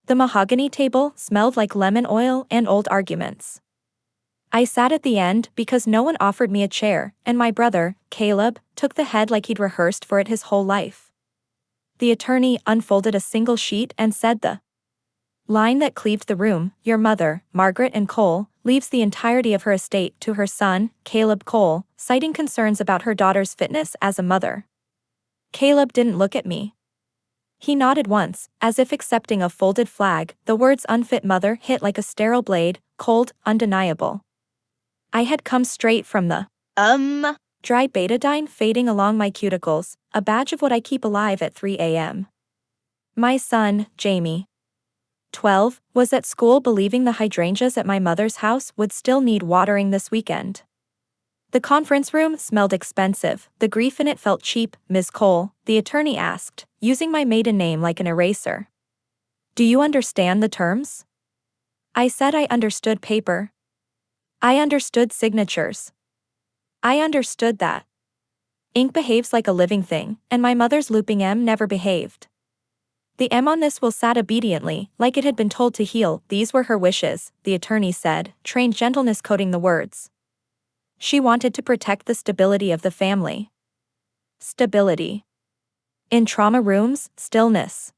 The mahogany table smelled like lemon oil and old arguments. I sat at the end because no one offered me a chair, and my brother, Caleb, took the head like he'd rehearsed for it his whole life. The attorney unfolded a single sheet and said the line that cleaved the room, "Your mother, Margaret and Cole, leaves the entirety of her estate to her son, Caleb Cole, citing concerns about her daughter's fitness as a mother." Caleb didn't look at me. He nodded once, as if accepting a folded flag. The words "unfit mother" hit like a sterile blade, cold, undeniable. I had come straight from the dry betadine fading along my cuticles, a badge of what I keep alive at 3 a.m. My son, Jamie, 12, was at school believing the hydrangeas at my mother's house would still need watering this weekend. The conference room smelled expensive, the grief in it felt cheap. "Ms. Cole," the attorney asked, using my maiden name like an eraser. "Do you understand the terms?" I said I understood paper. I understood signatures. I understood that ink behaves like a living thing, and my mother's looping M never behaved. "The M on this will sat obediently, like it had been told to heal. These were her wishes," the attorney said, trained gentleness coding the words. She wanted to protect the stability of the family. Stability. In trauma rooms, stillness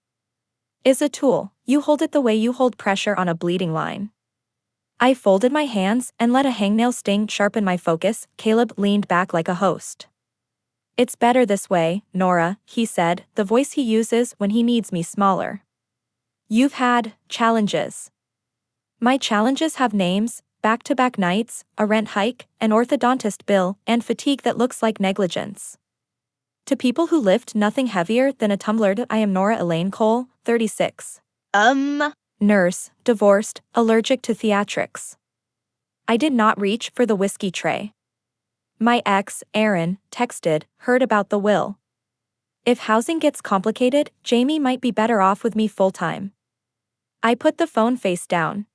is a tool. You hold it the way you hold pressure on a bleeding line. I folded my hands and let a hangnail sting sharpen my focus. Caleb leaned back like a host. "It's better this way, Nora," he said, the voice he uses when he needs me smaller. "You've had challenges. My challenges have names: back-to-back nights, a rent hike, an orthodontist bill, and fatigue that looks like negligence. To people who lift nothing heavier than a tumbler, I am Nora Elaine Cole, 36. Nurse, divorced, allergic to theatrics." I did not reach for the whiskey tray. My ex, Aaron, texted, "Heard about the will. If housing gets complicated, Jamie might be better off with me full-time." I put the phone face down.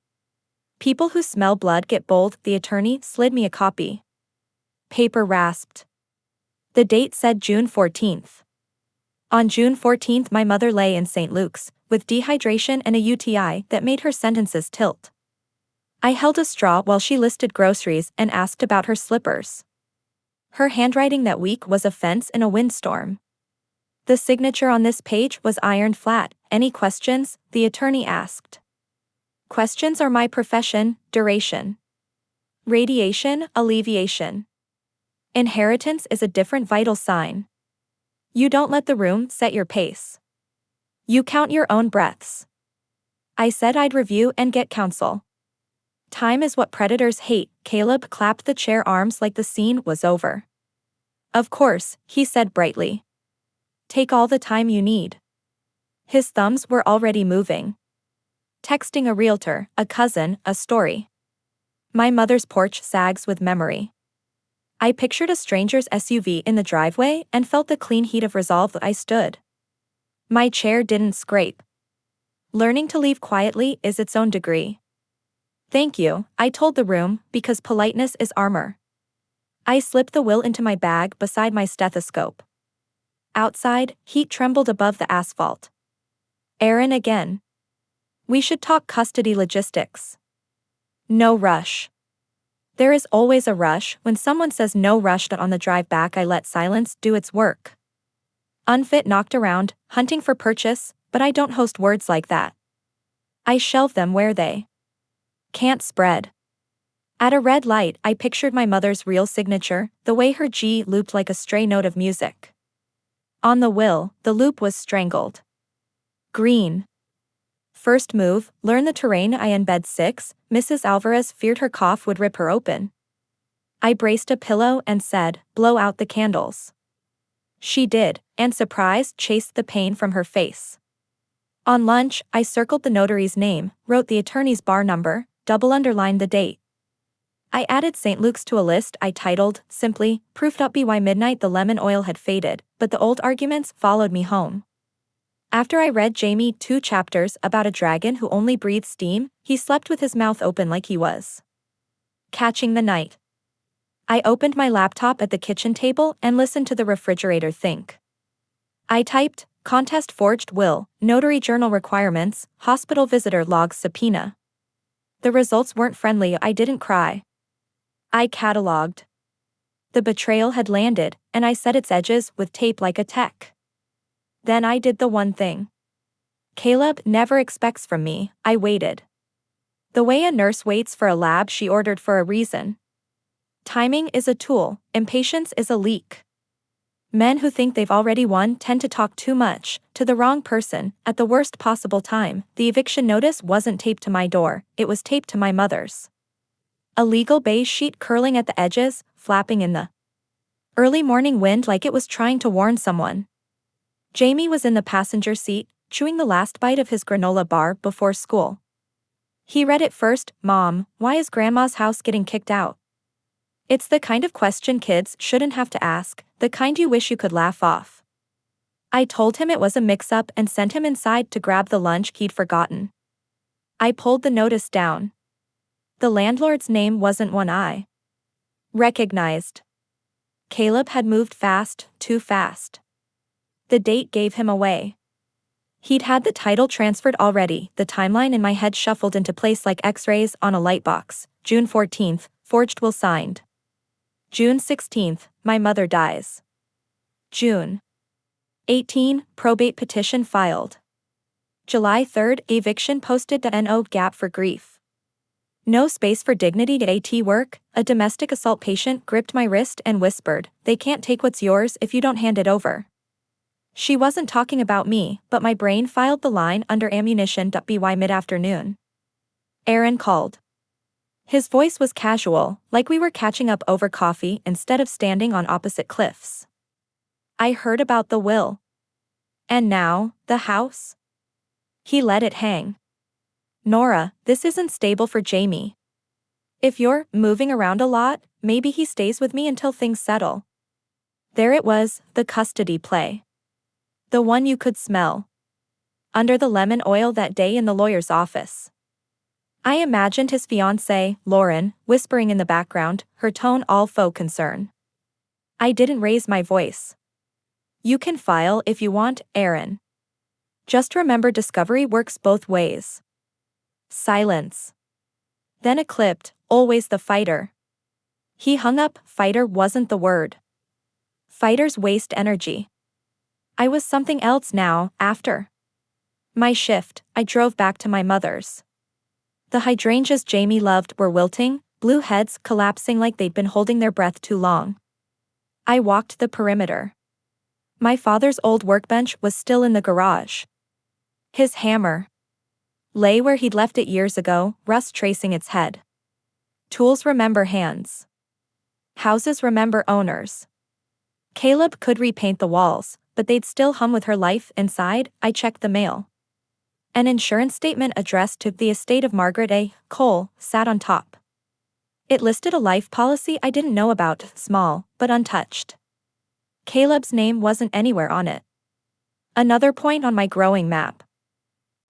"People who smell blood get bold," the attorney slid me a copy. Paper rasped. The date said June 14th. On June 14th my mother lay in St. Luke's, with dehydration and a UTI that made her sentences tilt. I held a straw while she listed groceries and asked about her slippers. Her handwriting that week was a fence in a windstorm. The signature on this page was ironed flat. "Any questions?" the attorney asked. "Questions are my profession." Duration. Radiation, alleviation. Inheritance is a different vital sign. You don't let the room set your pace. You count your own breaths. I said I'd review and get counsel. "Time is what predators hate." Caleb clapped the chair arms like the scene was over. "Of course," he said brightly. "Take all the time you need." His thumbs were already moving. Texting a realtor, a cousin, a story. My mother's porch sags with memory. I pictured a stranger's SUV in the driveway and felt the clean heat of resolve that I stood. My chair didn't scrape. Learning to leave quietly is its own degree. "Thank you," I told the room, because politeness is armor. I slipped the will into my bag beside my stethoscope. Outside, heat trembled above the asphalt. Aaron again. "We should talk custody logistics." No rush. There is always a rush when someone says no rush. On the drive back I let silence do its work. Unfit knocked around, hunting for purchase, but I don't host words like that. I shelve them where they can't spread. At a red light I pictured my mother's real signature, the way her G looped like a stray note of music. On the will, the loop was strangled. Green. First move, learn the terrain. I in bed 6, Mrs. Alvarez feared her cough would rip her open. I braced a pillow and said, "Blow out the candles." She did, and surprise chased the pain from her face. On lunch, I circled the notary's name, wrote the attorney's bar number, double underlined the date. I added St. Luke's to a list I titled, simply, "Proofed up." By midnight the lemon oil had faded, but the old arguments followed me home. After I read Jamie 2 chapters about a dragon who only breathed steam, he slept with his mouth open like he was catching the night. I opened my laptop at the kitchen table and listened to the refrigerator think. I typed, contest forged will, notary journal requirements, hospital visitor logs subpoena. The results weren't friendly. I didn't cry. I cataloged. The betrayal had landed, and I set its edges with tape like a tech. Then I did the one thing Caleb never expects from me. I waited. The way a nurse waits for a lab she ordered for a reason. Timing is a tool, impatience is a leak. Men who think they've already won tend to talk too much, to the wrong person, at the worst possible time. The eviction notice wasn't taped to my door, it was taped to my mother's. A legal beige sheet curling at the edges, flapping in the early morning wind like it was trying to warn someone. Jamie was in the passenger seat, chewing the last bite of his granola bar before school. He read it first. Mom, why is Grandma's house getting kicked out? It's the kind of question kids shouldn't have to ask, the kind you wish you could laugh off. I told him it was a mix-up and sent him inside to grab the lunch he'd forgotten. I pulled the notice down. The landlord's name wasn't one I recognized. Caleb had moved fast, too fast. The date gave him away. He'd had the title transferred already, the timeline in my head shuffled into place like x-rays on a lightbox. June 14th, forged will signed. June 16th, my mother dies. June 18, probate petition filed. July 3rd, eviction posted to NO gap for grief. No space for dignity at work. A domestic assault patient gripped my wrist and whispered, "They can't take what's yours if you don't hand it over." She wasn't talking about me, but my brain filed the line under ammunition. By mid-afternoon, Aaron called. His voice was casual, like we were catching up over coffee instead of standing on opposite cliffs. I heard about the will. And now, the house? He let it hang. Nora, this isn't stable for Jamie. If you're moving around a lot, maybe he stays with me until things settle. There it was, the custody play. The one you could smell. Under the lemon oil that day in the lawyer's office. I imagined his fiancée, Lauren, whispering in the background, her tone all faux concern. I didn't raise my voice. You can file if you want, Aaron. Just remember discovery works both ways. Silence. Then a clipped, always the fighter. He hung up. Fighter wasn't the word. Fighters waste energy. I was something else now. After my shift, I drove back to my mother's. The hydrangeas Jamie loved were wilting, blue heads collapsing like they'd been holding their breath too long. I walked the perimeter. My father's old workbench was still in the garage. His hammer lay where he'd left it years ago, rust tracing its head. Tools remember hands. Houses remember owners. Caleb could repaint the walls, but they'd still hum with her life inside. I checked the mail. An insurance statement addressed to the estate of Margaret A. Cole sat on top. It listed a life policy I didn't know about, small, but untouched. Caleb's name wasn't anywhere on it. Another point on my growing map.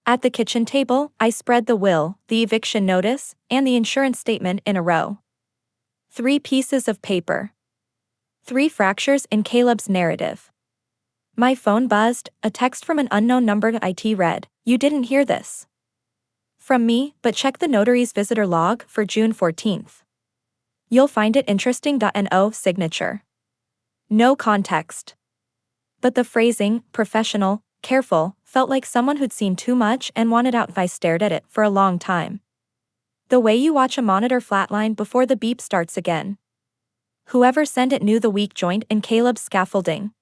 At the kitchen table, I spread the will, the eviction notice, and the insurance statement in a row. 3 pieces of paper. 3 fractures in Caleb's narrative. My phone buzzed, a text from an unknown number. It read, "You didn't hear this from me, but check the notary's visitor log for June 14th. You'll find it interesting. No signature. No context. But the phrasing, professional, careful, felt like someone who'd seen too much and wanted out. I stared at it for a long time. The way you watch a monitor flatline before the beep starts again. Whoever sent it knew the weak joint in Caleb's scaffolding.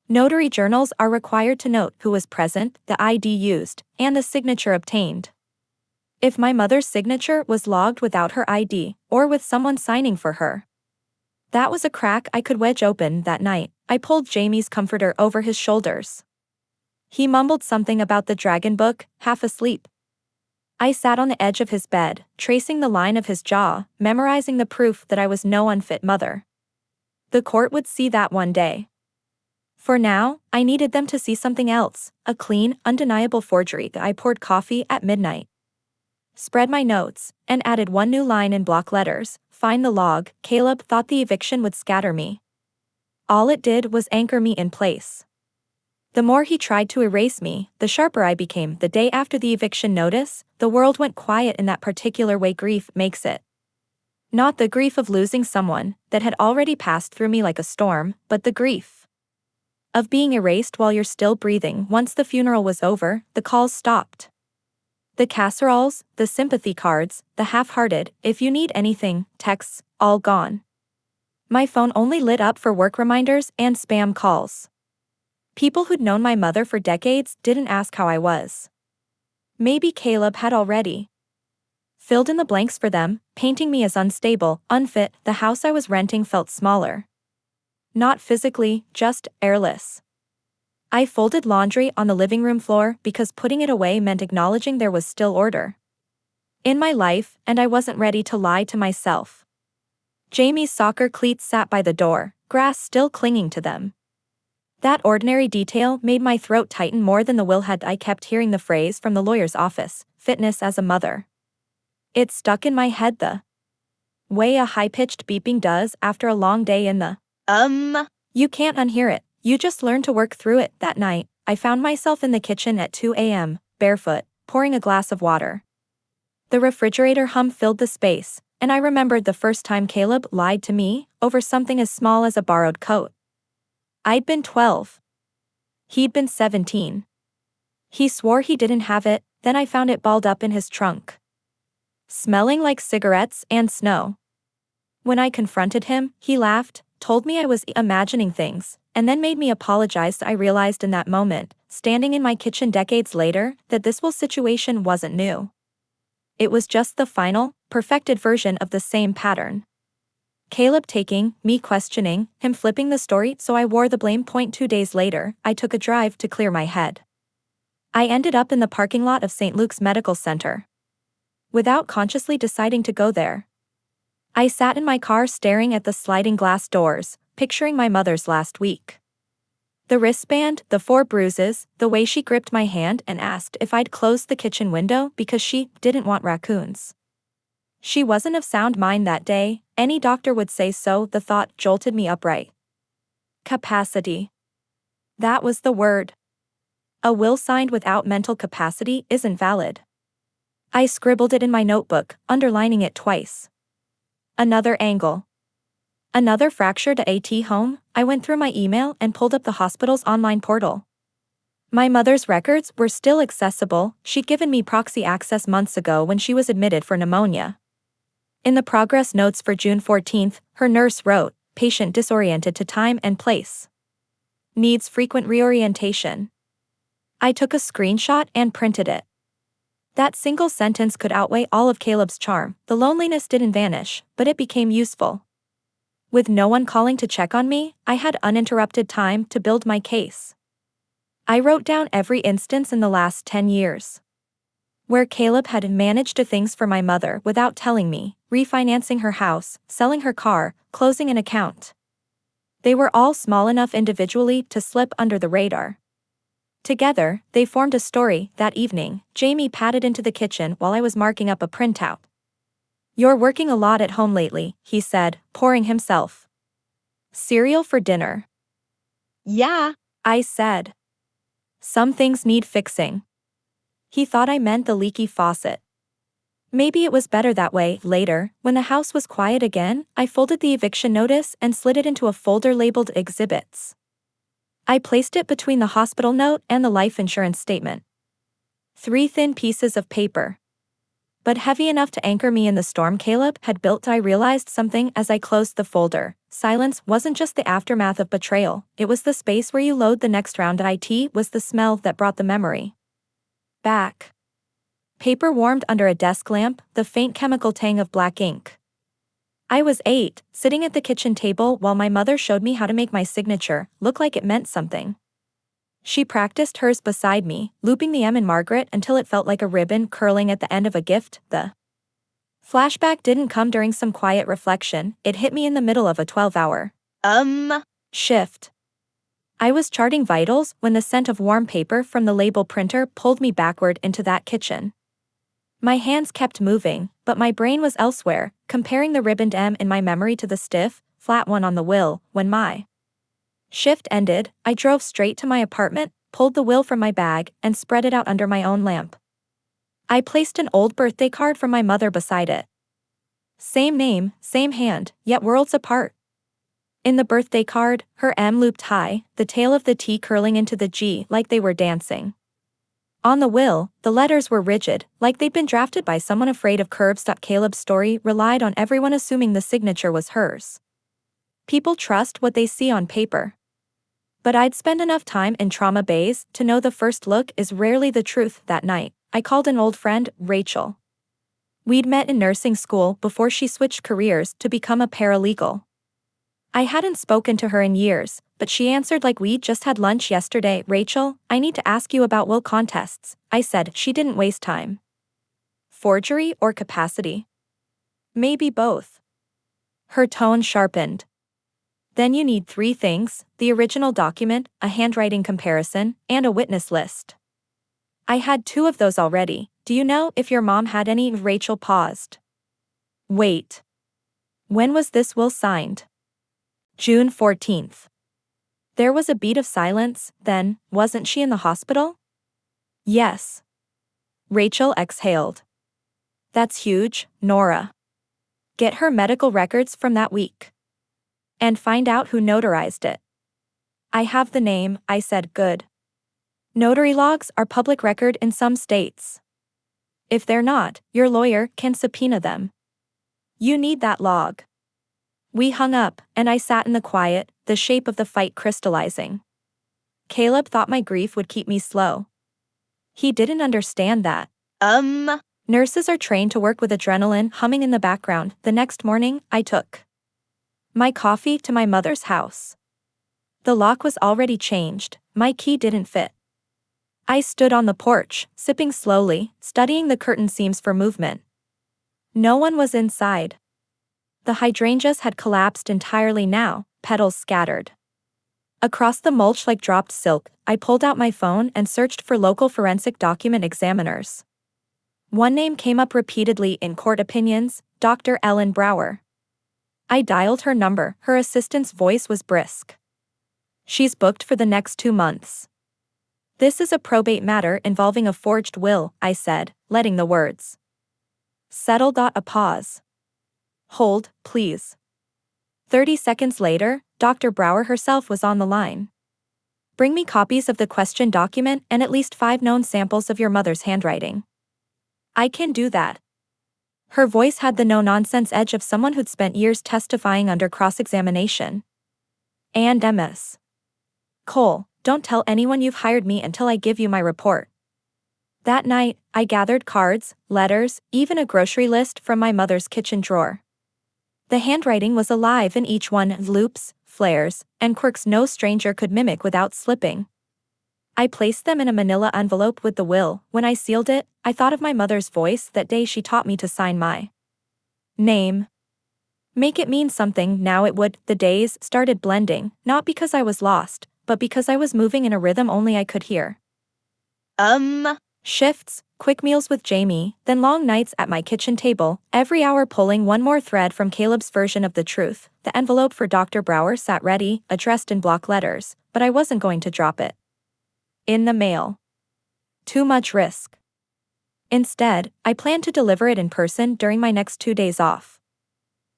Notary journals are required to note who was present, the ID used, and the signature obtained. If my mother's signature was logged without her ID, or with someone signing for her, that was a crack I could wedge open. That night, I pulled Jamie's comforter over his shoulders. He mumbled something about the dragon book, half asleep. I sat on the edge of his bed, tracing the line of his jaw, memorizing the proof that I was no unfit mother. The court would see that one day. For now, I needed them to see something else, a clean, undeniable forgery. I poured coffee at midnight. Spread my notes, and added 1 new line in block letters, find the log. Caleb thought the eviction would scatter me. All it did was anchor me in place. The more he tried to erase me, the sharper I became. The day after the eviction notice, the world went quiet in that particular way grief makes it. Not the grief of losing someone that had already passed through me like a storm, but the grief of being erased while you're still breathing. Once the funeral was over, the calls stopped. The casseroles, the sympathy cards, the half-hearted, if you need anything, texts, all gone. My phone only lit up for work reminders and spam calls. People who'd known my mother for decades didn't ask how I was. Maybe Caleb had already filled in the blanks for them, painting me as unstable, unfit. The house I was renting felt smaller. Not physically, just airless. I folded laundry on the living room floor because putting it away meant acknowledging there was still order in my life, and I wasn't ready to lie to myself. Jamie's soccer cleats sat by the door, grass still clinging to them. That ordinary detail made my throat tighten more than the will had. I kept hearing the phrase from the lawyer's office, fitness as a mother. It stuck in my head the way a high-pitched beeping does after a long day in the You can't unhear it, you just learn to work through it. That night, I found myself in the kitchen at 2 a.m., barefoot, pouring a glass of water. The refrigerator hum filled the space, and I remembered the first time Caleb lied to me over something as small as a borrowed coat. I'd been 12. He'd been 17. He swore he didn't have it, then I found it balled up in his trunk, smelling like cigarettes and snow. When I confronted him, he laughed, told me I was imagining things, and then made me apologize. I realized in that moment, standing in my kitchen decades later, that this whole situation wasn't new. It was just the final, perfected version of the same pattern. Caleb taking, me questioning, him flipping the story, so I wore the blame. 2 days later, I took a drive to clear my head. I ended up in the parking lot of St. Luke's Medical Center. Without consciously deciding to go there, I sat in my car staring at the sliding glass doors, picturing my mother's last week. The wristband, the 4 bruises, the way she gripped my hand and asked if I'd closed the kitchen window because she didn't want raccoons. She wasn't of sound mind that day, any doctor would say so. The thought jolted me upright. Capacity. That was the word. A will signed without mental capacity isn't valid. I scribbled it in my notebook, underlining it twice. Another angle. Another fractured AT home. I went through my email and pulled up the hospital's online portal. My mother's records were still accessible. She'd given me proxy access months ago when she was admitted for pneumonia. In the progress notes for June 14th, her nurse wrote, patient disoriented to time and place. Needs frequent reorientation. I took a screenshot and printed it. That single sentence could outweigh all of Caleb's charm. The loneliness didn't vanish, but it became useful. With no one calling to check on me, I had uninterrupted time to build my case. I wrote down every instance in the last 10 years where Caleb had managed things for my mother without telling me, refinancing her house, selling her car, closing an account. They were all small enough individually to slip under the radar. Together, they formed a story. That evening, Jamie padded into the kitchen while I was marking up a printout. You're working a lot at home lately, he said, pouring himself cereal for dinner. Yeah, I said. Some things need fixing. He thought I meant the leaky faucet. Maybe it was better that way. Later, when the house was quiet again, I folded the eviction notice and slid it into a folder labeled Exhibits. I placed it between the hospital note and the life insurance statement. 3 thin pieces of paper, but heavy enough to anchor me in the storm Caleb had built. I realized something as I closed the folder. Silence wasn't just the aftermath of betrayal, it was the space where you load the next round. It was the smell that brought the memory back. Paper warmed under a desk lamp, the faint chemical tang of black ink. I was 8, sitting at the kitchen table while my mother showed me how to make my signature look like it meant something. She practiced hers beside me, looping the M in Margaret until it felt like a ribbon curling at the end of a gift. The flashback didn't come during some quiet reflection, it hit me in the middle of a 12-hour shift. I was charting vitals when the scent of warm paper from the label printer pulled me backward into that kitchen. My hands kept moving, but my brain was elsewhere, comparing the ribboned M in my memory to the stiff, flat one on the will. When my shift ended, I drove straight to my apartment, pulled the will from my bag, and spread it out under my own lamp. I placed an old birthday card from my mother beside it. Same name, same hand, yet worlds apart. In the birthday card, her M looped high, the tail of the T curling into the G like they were dancing. On the will, the letters were rigid, like they'd been drafted by someone afraid of curves. Caleb's story relied on everyone assuming the signature was hers. People trust what they see on paper. But I'd spent enough time in trauma bays to know the first look is rarely the truth. That night, I called an old friend, Rachel. We'd met in nursing school before she switched careers to become a paralegal. I hadn't spoken to her in years, but she answered like we'd just had lunch yesterday. Rachel, I need to ask you about will contests, I said. She didn't waste time. Forgery or capacity? Maybe both. Her tone sharpened. Then you need 3 things: the original document, a handwriting comparison, and a witness list. I had 2 of those already. Do you know if your mom had any? Rachel paused. Wait. When was this will signed? June 14th. There was a beat of silence. Then, wasn't she in the hospital? Yes. Rachel exhaled. That's huge, Nora. Get her medical records from that week. And find out who notarized it. I have the name, I said. Good. Notary logs are public record in some states. If they're not, your lawyer can subpoena them. You need that log. We hung up, and I sat in the quiet, the shape of the fight crystallizing. Caleb thought my grief would keep me slow. He didn't understand that. Nurses are trained to work with adrenaline humming in the background. The next morning, I took my coffee to my mother's house. The lock was already changed, my key didn't fit. I stood on the porch, sipping slowly, studying the curtain seams for movement. No one was inside. The hydrangeas had collapsed entirely now, petals scattered. Across the mulch like dropped silk, I pulled out my phone and searched for local forensic document examiners. One name came up repeatedly in court opinions: Dr. Ellen Brower. I dialed her number. Her assistant's voice was brisk. She's booked for the next 2 months. This is a probate matter involving a forged will, I said, letting the words settle. A pause. Hold, please. 30 seconds later, Dr. Brower herself was on the line. Bring me copies of the question document and at least 5 known samples of your mother's handwriting. I can do that. Her voice had the no-nonsense edge of someone who'd spent years testifying under cross-examination. And MS. Cole, don't tell anyone you've hired me until I give you my report. That night, I gathered cards, letters, even a grocery list from my mother's kitchen drawer. The handwriting was alive in each one, loops, flares, and quirks no stranger could mimic without slipping. I placed them in a manila envelope with the will. When I sealed it, I thought of my mother's voice that day she taught me to sign my name. Make it mean something. Now it would. The days started blending, not because I was lost, but because I was moving in a rhythm only I could hear. Shifts, quick meals with Jamie, then long nights at my kitchen table, every hour pulling one more thread from Caleb's version of the truth. The envelope for Dr. Brower sat ready, addressed in block letters, but I wasn't going to drop it in the mail. Too much risk. Instead, I planned to deliver it in person during my next 2 days off.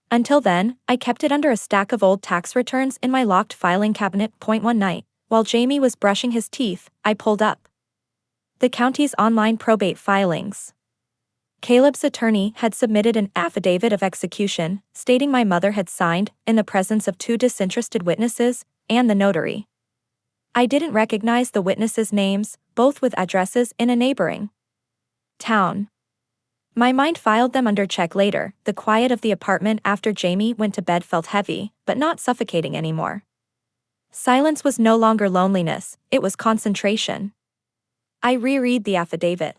Until then, I kept it under a stack of old tax returns in my locked filing cabinet. One night, while Jamie was brushing his teeth, I pulled up the county's online probate filings. Caleb's attorney had submitted an affidavit of execution, stating my mother had signed, in the presence of 2 disinterested witnesses, and the notary. I didn't recognize the witnesses' names, both with addresses in a neighboring town. My mind filed them under check later. The quiet of the apartment after Jamie went to bed felt heavy, but not suffocating anymore. Silence was no longer loneliness, it was concentration. I reread the affidavit.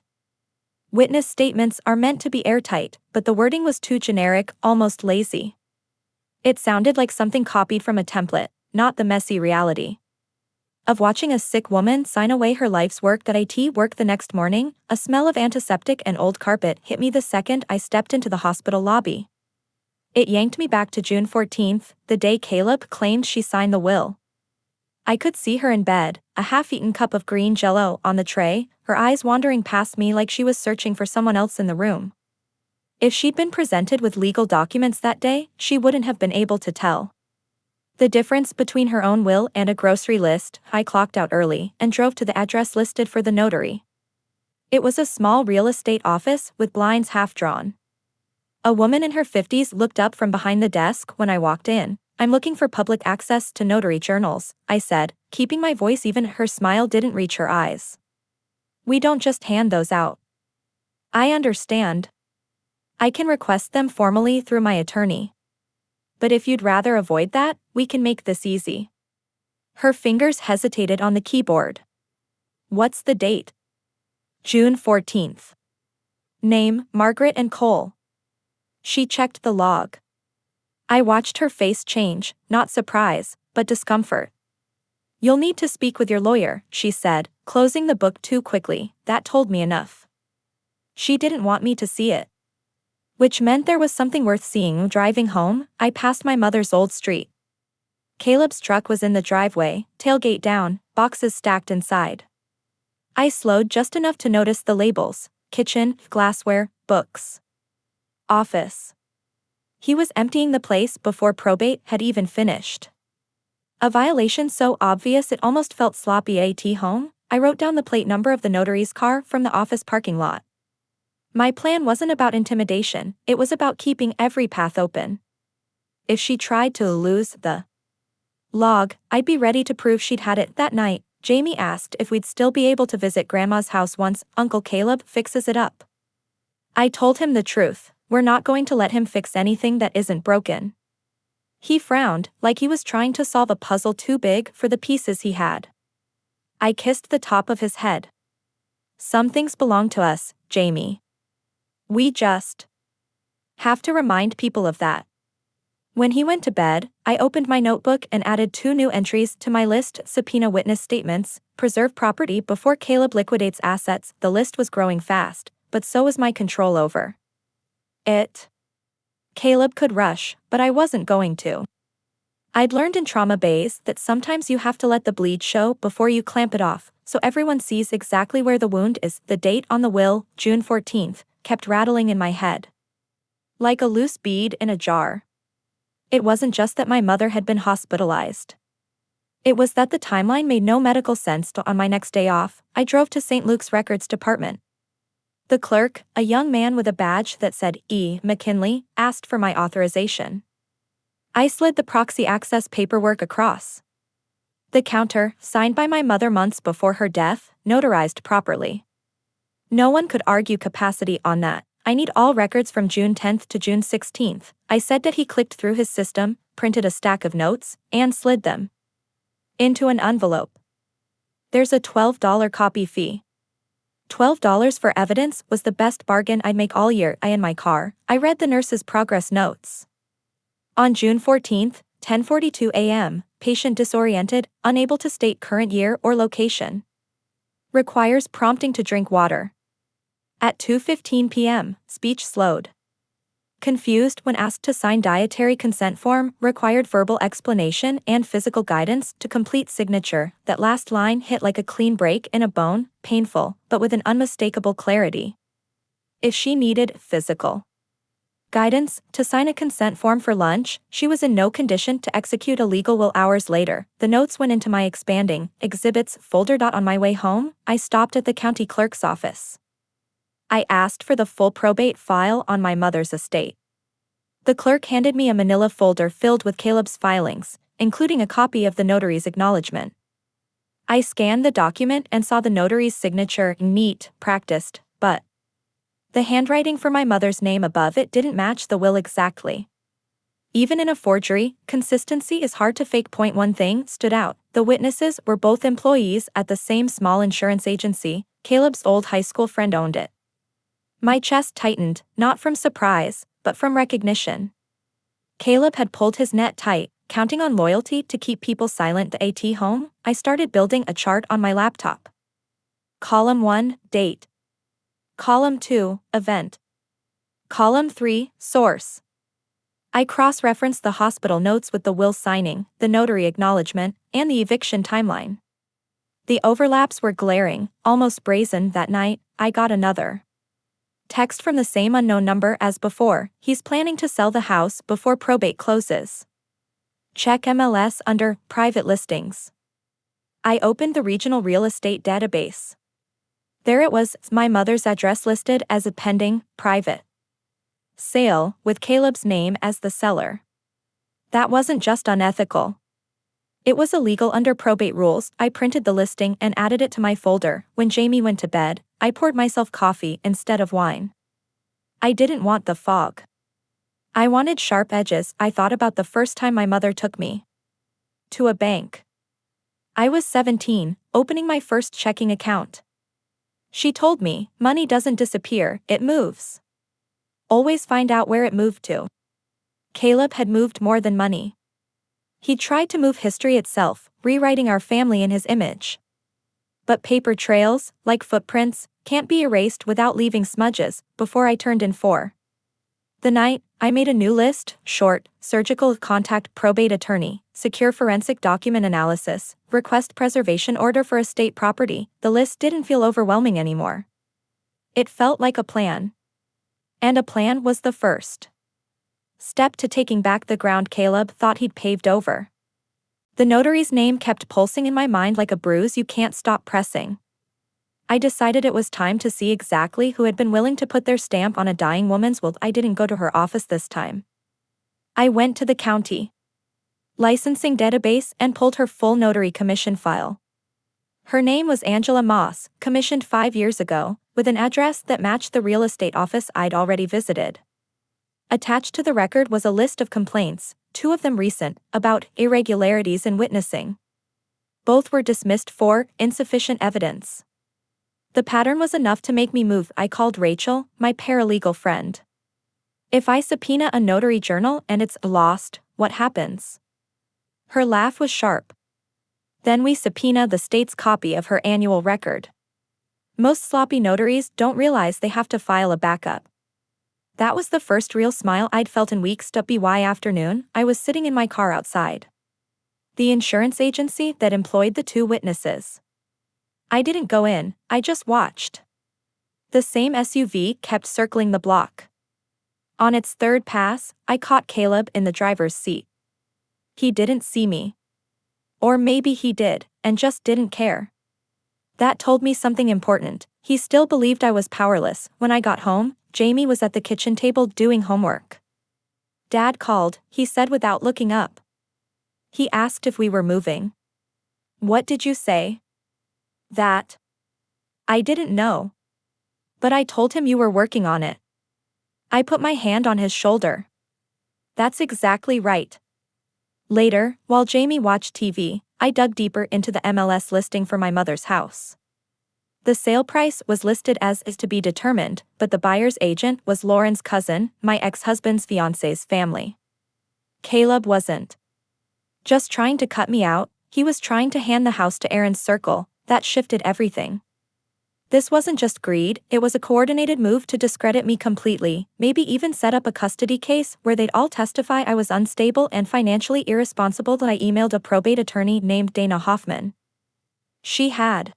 Witness statements are meant to be airtight, but the wording was too generic, almost lazy. It sounded like something copied from a template, not the messy reality of watching a sick woman sign away her life's work. Work the next morning, a smell of antiseptic and old carpet hit me the second I stepped into the hospital lobby. It yanked me back to June 14th, the day Caleb claimed she signed the will. I could see her in bed, a half-eaten cup of green jello on the tray, her eyes wandering past me like she was searching for someone else in the room. If she'd been presented with legal documents that day, she wouldn't have been able to tell the difference between her own will and a grocery list. I clocked out early and drove to the address listed for the notary. It was a small real estate office with blinds half drawn. A woman in her 50s looked up from behind the desk when I walked in. "I'm looking for public access to notary journals," I said, keeping my voice even. Her smile didn't reach her eyes. "We don't just hand those out." "I understand. I can request them formally through my attorney. But if you'd rather avoid that, we can make this easy." Her fingers hesitated on the keyboard. "What's the date?" "June 14th. Name, Margaret and Cole." She checked the log. I watched her face change, not surprise, but discomfort. "You'll need to speak with your lawyer," she said, closing the book too quickly. That told me enough. She didn't want me to see it. Which meant there was something worth seeing. Driving home, I passed my mother's old street. Caleb's truck was in the driveway, tailgate down, boxes stacked inside. I slowed just enough to notice the labels: kitchen, glassware, books, office. He was emptying the place before probate had even finished. A violation so obvious it almost felt sloppy. At home, I wrote down the plate number of the notary's car from the office parking lot. My plan wasn't about intimidation, it was about keeping every path open. If she tried to lose the log, I'd be ready to prove she'd had it. That night, Jamie asked if we'd still be able to visit Grandma's house once Uncle Caleb fixes it up. I told him the truth: we're not going to let him fix anything that isn't broken. He frowned, like he was trying to solve a puzzle too big for the pieces he had. I kissed the top of his head. "Some things belong to us, Jamie. We just have to remind people of that." When he went to bed, I opened my notebook and added 2 new entries to my list: subpoena witness statements, preserve property before Caleb liquidates assets. The list was growing fast, but so was my control over it. Caleb could rush, but I wasn't going to. I'd learned in trauma bays that sometimes you have to let the bleed show before you clamp it off, so everyone sees exactly where the wound is. The date on the will, June 14th, kept rattling in my head like a loose bead in a jar. It wasn't just that my mother had been hospitalized. It was that the timeline made no medical sense. On my next day off, I drove to St. Luke's Records Department. The clerk, a young man with a badge that said E. McKinley, asked for my authorization. I slid the proxy access paperwork across the counter, signed by my mother months before her death, notarized properly. No one could argue capacity on that. "I need all records from June 10th to June 16th, I said. That he clicked through his system, printed a stack of notes, and slid them into an envelope. "There's a $12 copy fee." $12 for evidence was the best bargain I'd make all year. In my car, I read the nurse's progress notes. On June 14th, 10:42 a.m., patient disoriented, unable to state current year or location. Requires prompting to drink water. At 2:15 p.m., speech slowed. Confused when asked to sign dietary consent form, required verbal explanation and physical guidance to complete signature. That last line hit like a clean break in a bone, painful, but with an unmistakable clarity. If she needed physical guidance to sign a consent form for lunch, she was in no condition to execute a legal will. Hours later, the notes went into my expanding exhibits folder. On my way home, I stopped at the county clerk's office. I asked for the full probate file on my mother's estate. The clerk handed me a manila folder filled with Caleb's filings, including a copy of the notary's acknowledgement. I scanned the document and saw the notary's signature: neat, practiced, but the handwriting for my mother's name above it didn't match the will exactly. Even in a forgery, consistency is hard to fake. One thing stood out: the witnesses were both employees at the same small insurance agency. Caleb's old high school friend owned it. My chest tightened, not from surprise, but from recognition. Caleb had pulled his net tight, counting on loyalty to keep people silent. At home, I started building a chart on my laptop. Column 1, date. Column 2, event. Column 3, source. I cross-referenced the hospital notes with the will signing, the notary acknowledgement, and the eviction timeline. The overlaps were glaring, almost brazen. That night, I got another text from the same unknown number as before. He's planning to sell the house before probate closes. Check MLS under private listings. I opened the regional real estate database. There it was, my mother's address listed as a pending, private sale, with Caleb's name as the seller. That wasn't just unethical. It was illegal under probate rules. I printed the listing and added it to my folder. When Jamie went to bed, I poured myself coffee instead of wine. I didn't want the fog. I wanted sharp edges. I thought about the first time my mother took me to a bank. I was 17, opening my first checking account. She told me, money doesn't disappear, it moves. Always find out where it moved to. Caleb had moved more than money. He tried to move history itself, rewriting our family in his image. But paper trails, like footprints, can't be erased without leaving smudges. Before I turned in 4. The night, I made a new list: short, surgical, contact probate attorney, secure forensic document analysis, request preservation order for estate property. The list didn't feel overwhelming anymore. It felt like a plan. And a plan was the first step to taking back the ground Caleb thought he'd paved over. The notary's name kept pulsing in my mind like a bruise you can't stop pressing. I decided it was time to see exactly who had been willing to put their stamp on a dying woman's will. I didn't go to her office this time. I went to the county licensing database and pulled her full notary commission file. Her name was Angela Moss, commissioned 5 years ago, with an address that matched the real estate office I'd already visited. Attached to the record was a list of complaints, 2 of them recent, about irregularities in witnessing. Both were dismissed for insufficient evidence. The pattern was enough to make me move. I called Rachel, my paralegal friend. If I subpoena a notary journal and it's lost, what happens? Her laugh was sharp. Then we subpoena the state's copy of her annual record. Most sloppy notaries don't realize they have to file a backup. That was the first real smile I'd felt in weeks. By afternoon, I was sitting in my car outside the insurance agency that employed the 2 witnesses. I didn't go in, I just watched. The same SUV kept circling the block. On its 3rd pass, I caught Caleb in the driver's seat. He didn't see me. Or maybe he did, and just didn't care. That told me something important. He still believed I was powerless. When I got home, Jamie was at the kitchen table doing homework. Dad called, he said without looking up. He asked if we were moving. What did you say? That. I didn't know. But I told him you were working on it. I put my hand on his shoulder. That's exactly right. Later, while Jamie watched TV, I dug deeper into the MLS listing for my mother's house. The sale price was listed as is to be determined, but the buyer's agent was Lauren's cousin, my ex-husband's fiance's family. Caleb wasn't just trying to cut me out, he was trying to hand the house to Aaron's circle. That shifted everything. This wasn't just greed, it was a coordinated move to discredit me completely, maybe even set up a custody case where they'd all testify I was unstable and financially irresponsible. That I emailed a probate attorney named Dana Hoffman. She had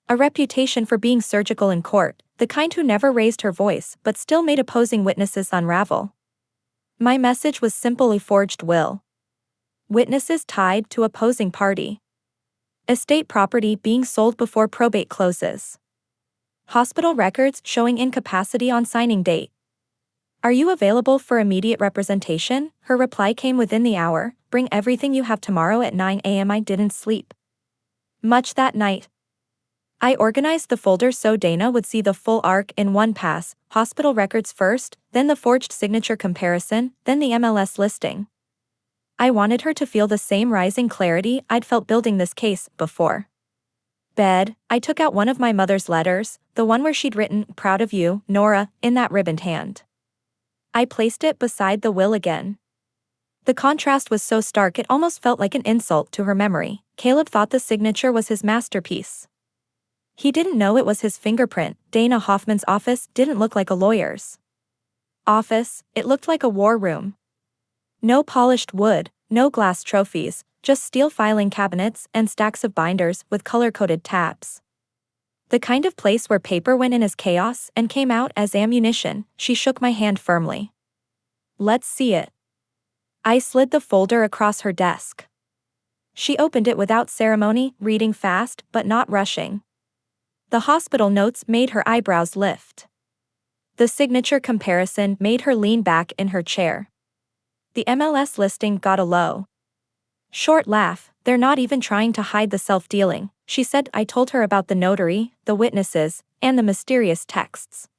a reputation for being surgical in court, the kind who never raised her voice but still made opposing witnesses unravel. My message was simple: a forged will. Witnesses tied to opposing party. Estate property being sold before probate closes. Hospital records showing incapacity on signing date. Are you available for immediate representation? Her reply came within the hour: bring everything you have tomorrow at 9 a.m. I didn't sleep much that night. I organized the folder so Dana would see the full arc in one pass: hospital records first, then the forged signature comparison, then the MLS listing. I wanted her to feel the same rising clarity I'd felt building this case before. Bed, I took out one of my mother's letters, the one where she'd written, "Proud of you, Nora," in that ribboned hand. I placed it beside the will again. The contrast was so stark it almost felt like an insult to her memory. Caleb thought the signature was his masterpiece. He didn't know it was his fingerprint. Dana Hoffman's office didn't look like a lawyer's office, it looked like a war room. No polished wood, no glass trophies, just steel filing cabinets and stacks of binders with color-coded tabs. The kind of place where paper went in as chaos and came out as ammunition. She shook my hand firmly. Let's see it. I slid the folder across her desk. She opened it without ceremony, reading fast but not rushing. The hospital notes made her eyebrows lift. The signature comparison made her lean back in her chair. The MLS listing got a low. Short laugh. They're not even trying to hide the self-dealing, she said. I told her about the notary, the witnesses, and the mysterious texts.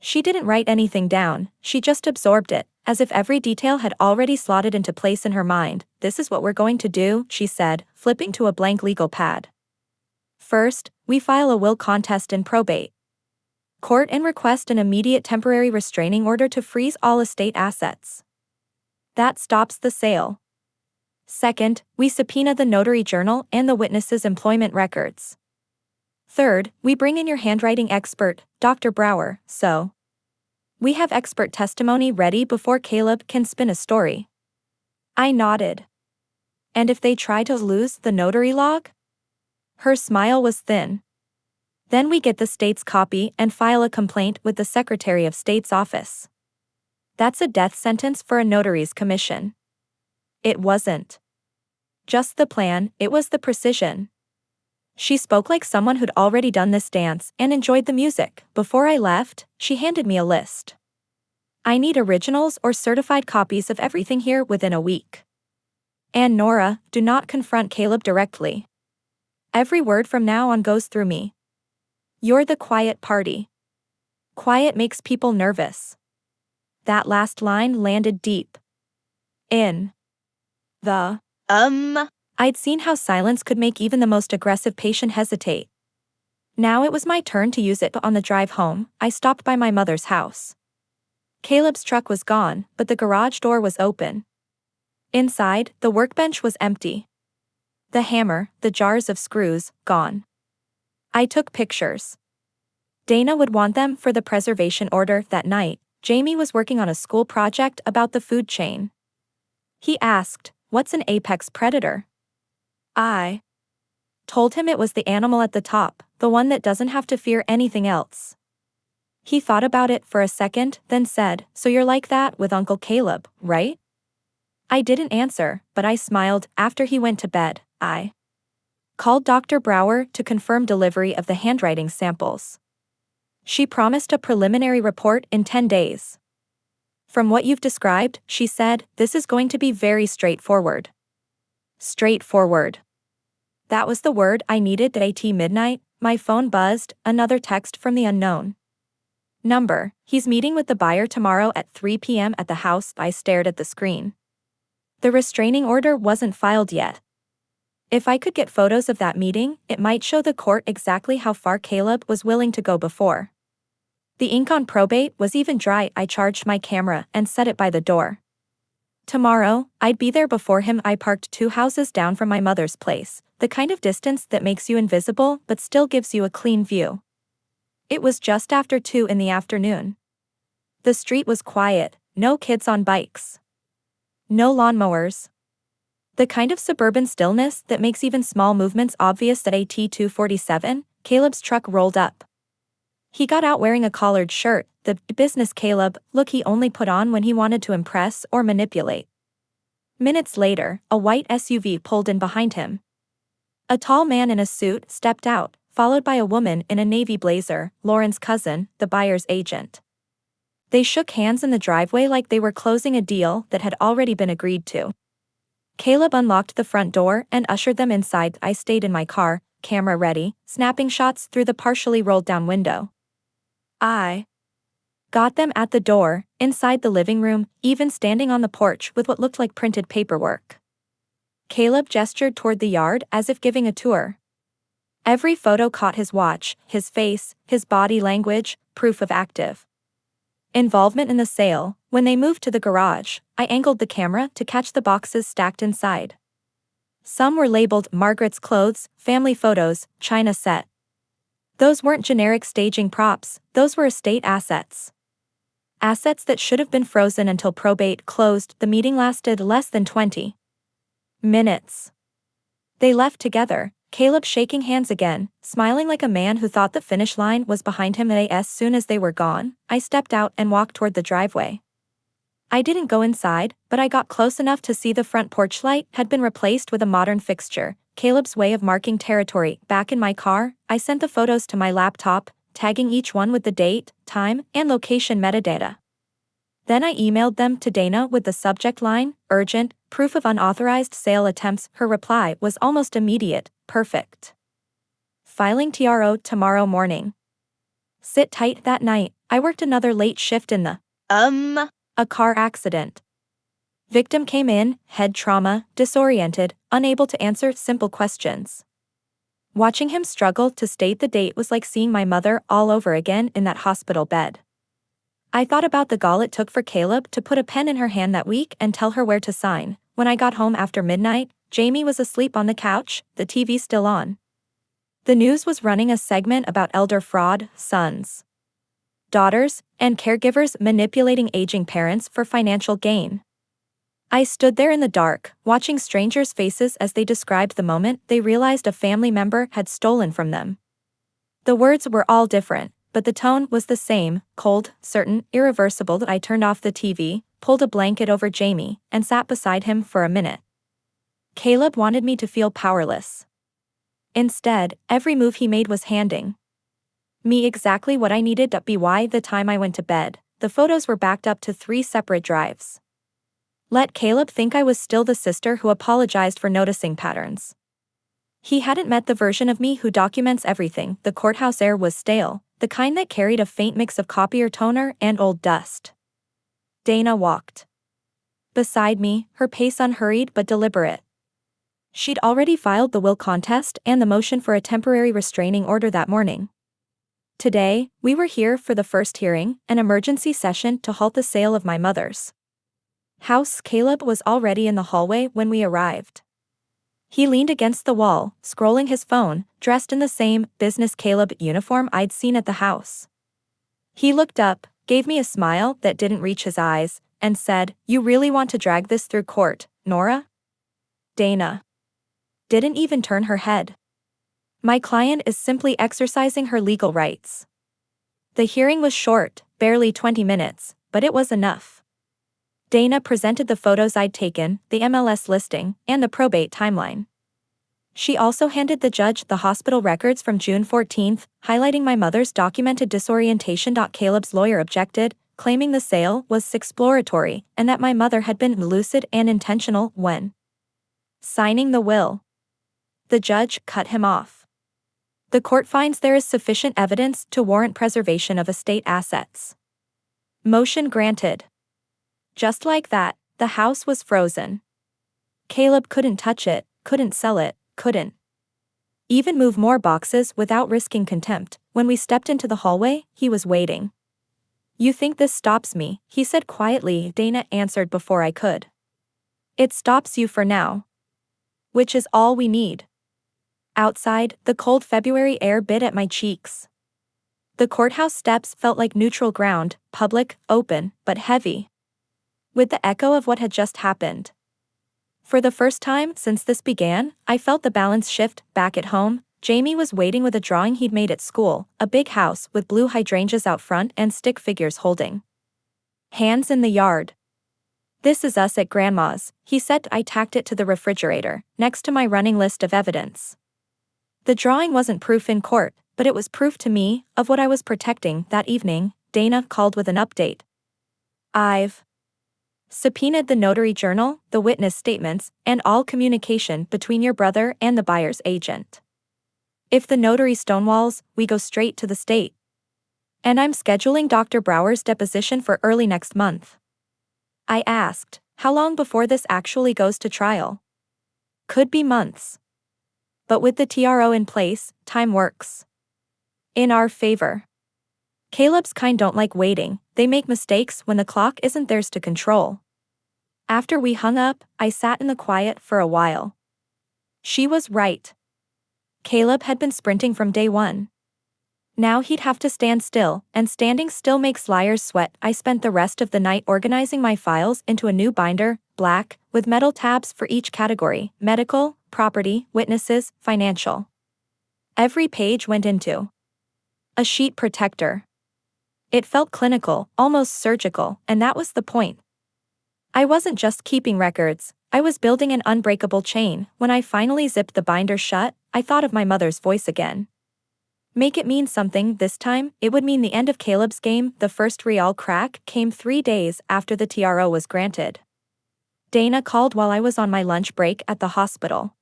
She didn't write anything down, she just absorbed it, as if every detail had already slotted into place in her mind. This is what we're going to do, she said, flipping to a blank legal pad. First, we file a will contest in probate court and request an immediate temporary restraining order to freeze all estate assets. That stops the sale. Second, we subpoena the notary journal and the witnesses' employment records. Third, we bring in your handwriting expert, Dr. Brower, so we have expert testimony ready before Caleb can spin a story. I nodded. And if they try to lose the notary log? Her smile was thin. Then we get the state's copy and file a complaint with the Secretary of State's office. That's a death sentence for a notary's commission. It wasn't just the plan, it was the precision. She spoke like someone who'd already done this dance and enjoyed the music. Before I left, she handed me a list. I need originals or certified copies of everything here within a week. And Nora, do not confront Caleb directly. Every word from now on goes through me. You're the quiet party. Quiet makes people nervous. That last line landed deep. In the I'd seen how silence could make even the most aggressive patient hesitate. Now it was my turn to use it. On the drive home, I stopped by my mother's house. Caleb's truck was gone, but the garage door was open. Inside, the workbench was empty. The hammer, the jars of screws, gone. I took pictures. Dana would want them for the preservation order. That night, Jamie was working on a school project about the food chain. He asked, "What's an apex predator?" I told him it was the animal at the top, the one that doesn't have to fear anything else. He thought about it for a second, then said, "So you're like that with Uncle Caleb, right?" I didn't answer, but I smiled. After he went to bed, I called Dr. Brower to confirm delivery of the handwriting samples. She promised a preliminary report in 10 days. From what you've described, she said, this is going to be very straightforward. Straightforward. That was the word I needed. At midnight, my phone buzzed, another text from the unknown number. He's meeting with the buyer tomorrow at 3 p.m. at the house. I stared at the screen. The restraining order wasn't filed yet. If I could get photos of that meeting, it might show the court exactly how far Caleb was willing to go before. The ink on probate was even dry. I charged my camera and set it by the door. Tomorrow, I'd be there before him. I parked 2 houses down from my mother's place, the kind of distance that makes you invisible but still gives you a clean view. It was just after 2 in the afternoon. The street was quiet, no kids on bikes. No lawnmowers. The kind of suburban stillness that makes even small movements obvious. At AT-247, Caleb's truck rolled up. He got out wearing a collared shirt, the business Caleb look he only put on when he wanted to impress or manipulate. Minutes later, a white SUV pulled in behind him. A tall man in a suit stepped out, followed by a woman in a navy blazer, Lauren's cousin, the buyer's agent. They shook hands in the driveway like they were closing a deal that had already been agreed to. Caleb unlocked the front door and ushered them inside. I stayed in my car, camera ready, snapping shots through the partially rolled down window. I got them at the door, inside the living room, even standing on the porch with what looked like printed paperwork. Caleb gestured toward the yard as if giving a tour. Every photo caught his watch, his face, his body language, proof of active involvement in the sale. When they moved to the garage, I angled the camera to catch the boxes stacked inside. Some were labeled Margaret's clothes, family photos, china set. Those weren't generic staging props, those were estate assets. Assets that should have been frozen until probate closed. The meeting lasted less than 20 minutes. They left together, Caleb shaking hands again, smiling like a man who thought the finish line was behind him. As soon as they were gone, I stepped out and walked toward the driveway. I didn't go inside, but I got close enough to see the front porch light had been replaced with a modern fixture, Caleb's way of marking territory. Back in my car, I sent the photos to my laptop, tagging each one with the date, time, and location metadata. Then I emailed them to Dana with the subject line, urgent, proof of unauthorized sale attempts. Her reply was almost immediate, perfect. Filing TRO tomorrow morning. Sit tight. That night, I worked another late shift in a car accident. Victim came in, head trauma, disoriented, unable to answer simple questions. Watching him struggle to state the date was like seeing my mother all over again in that hospital bed. I thought about the gall it took for Caleb to put a pen in her hand that week and tell her where to sign. When I got home after midnight, Jamie was asleep on the couch, the TV still on. The news was running a segment about elder fraud, sons, daughters, and caregivers manipulating aging parents for financial gain. I stood there in the dark, watching strangers' faces as they described the moment they realized a family member had stolen from them. The words were all different, but the tone was the same, cold, certain, irreversible. I turned off the TV, pulled a blanket over Jamie, and sat beside him for a minute. Caleb wanted me to feel powerless. Instead, every move he made was handing me exactly what I needed. By the time I went to bed, the photos were backed up to 3 separate drives. Let Caleb think I was still the sister who apologized for noticing patterns. He hadn't met the version of me who documents everything. The courthouse air was stale, the kind that carried a faint mix of copier toner and old dust. Dana walked beside me, her pace unhurried but deliberate. She'd already filed the will contest and the motion for a temporary restraining order that morning. Today, we were here for the first hearing, an emergency session to halt the sale of my mother's house. Caleb was already in the hallway when we arrived. He leaned against the wall, scrolling his phone, dressed in the same business Caleb uniform I'd seen at the house. He looked up, gave me a smile that didn't reach his eyes, and said, "You really want to drag this through court, Nora?" Dana didn't even turn her head. My client is simply exercising her legal rights. The hearing was short, barely 20 minutes, but it was enough. Dana presented the photos I'd taken, the MLS listing, and the probate timeline. She also handed the judge the hospital records from June 14, highlighting my mother's documented disorientation. Caleb's lawyer objected, claiming the sale was exploratory and that my mother had been lucid and intentional when signing the will. The judge cut him off. The court finds there is sufficient evidence to warrant preservation of estate assets. Motion granted. Just like that, the house was frozen. Caleb couldn't touch it, couldn't sell it, couldn't even move more boxes without risking contempt. When we stepped into the hallway, he was waiting. "You think this stops me?" he said quietly. Dana answered before I could. "It stops you for now. Which is all we need." Outside, the cold February air bit at my cheeks. The courthouse steps felt like neutral ground, public, open, but heavy with the echo of what had just happened. For the first time since this began, I felt the balance shift. Back at home, Jamie was waiting with a drawing he'd made at school, a big house with blue hydrangeas out front and stick figures holding hands in the yard. "This is us at Grandma's," he said. I tacked it to the refrigerator, next to my running list of evidence. The drawing wasn't proof in court, but it was proof to me of what I was protecting. That evening, Dana called with an update. "I've subpoenaed the notary journal, the witness statements, and all communication between your brother and the buyer's agent. If the notary stonewalls, we go straight to the state. And I'm scheduling Dr. Brower's deposition for early next month." I asked, "How long before this actually goes to trial?" "Could be months. But with the TRO in place, time works in our favor. Caleb's kind don't like waiting, they make mistakes when the clock isn't theirs to control." After we hung up, I sat in the quiet for a while. She was right. Caleb had been sprinting from day one. Now he'd have to stand still, and standing still makes liars sweat. I spent the rest of the night organizing my files into a new binder, black, with metal tabs for each category: medical, property, witnesses, financial. Every page went into a sheet protector. It felt clinical, almost surgical, and that was the point. I wasn't just keeping records, I was building an unbreakable chain. When I finally zipped the binder shut, I thought of my mother's voice again. Make it mean something this time. It would mean the end of Caleb's game. The first real crack came 3 days after the TRO was granted. Dana called while I was on my lunch break at the hospital.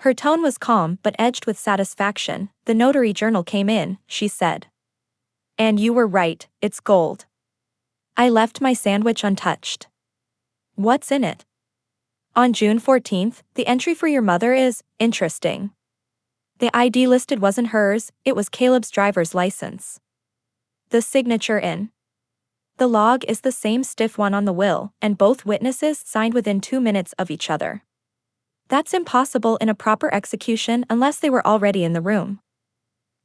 Her tone was calm but edged with satisfaction. "The notary journal came in," she said. "And you were right, it's gold." I left my sandwich untouched. "What's in it?" "On June 14th, the entry for your mother is interesting. The ID listed wasn't hers, it was Caleb's driver's license. The signature in the log is the same stiff one on the will, and both witnesses signed within 2 minutes of each other. That's impossible in a proper execution unless they were already in the room."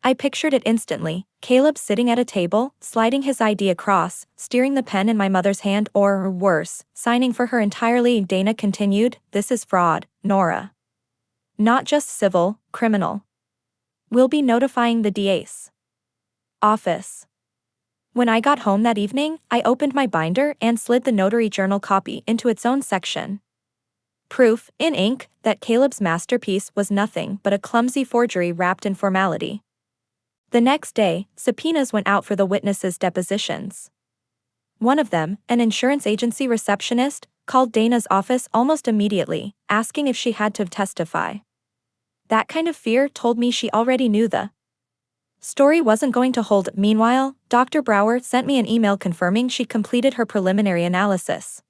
I pictured it instantly, Caleb sitting at a table, sliding his ID across, steering the pen in my mother's hand, or worse, signing for her entirely. Dana continued, "This is fraud, Nora. Not just civil, criminal. We'll be notifying the DA's office." When I got home that evening, I opened my binder and slid the notary journal copy into its own section. Proof, in ink, that Caleb's masterpiece was nothing but a clumsy forgery wrapped in formality. The next day, subpoenas went out for the witnesses' depositions. One of them, an insurance agency receptionist, called Dana's office almost immediately, asking if she had to testify. That kind of fear told me she already knew the story wasn't going to hold. Meanwhile, Dr. Brower sent me an email confirming she'd completed her preliminary analysis.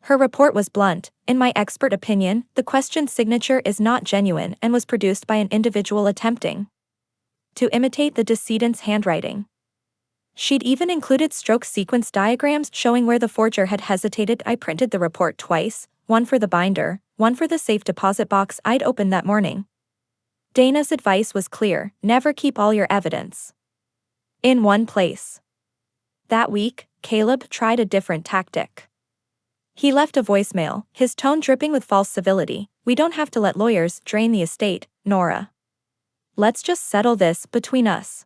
Her report was blunt: "In my expert opinion, the questioned signature is not genuine and was produced by an individual attempting to imitate the decedent's handwriting." She'd even included stroke sequence diagrams showing where the forger had hesitated. I printed the report twice, one for the binder, one for the safe deposit box I'd opened that morning. Dana's advice was clear: never keep all your evidence in one place. That week, Caleb tried a different tactic. He left a voicemail, his tone dripping with false civility. "We don't have to let lawyers drain the estate, Nora. Let's just settle this between us.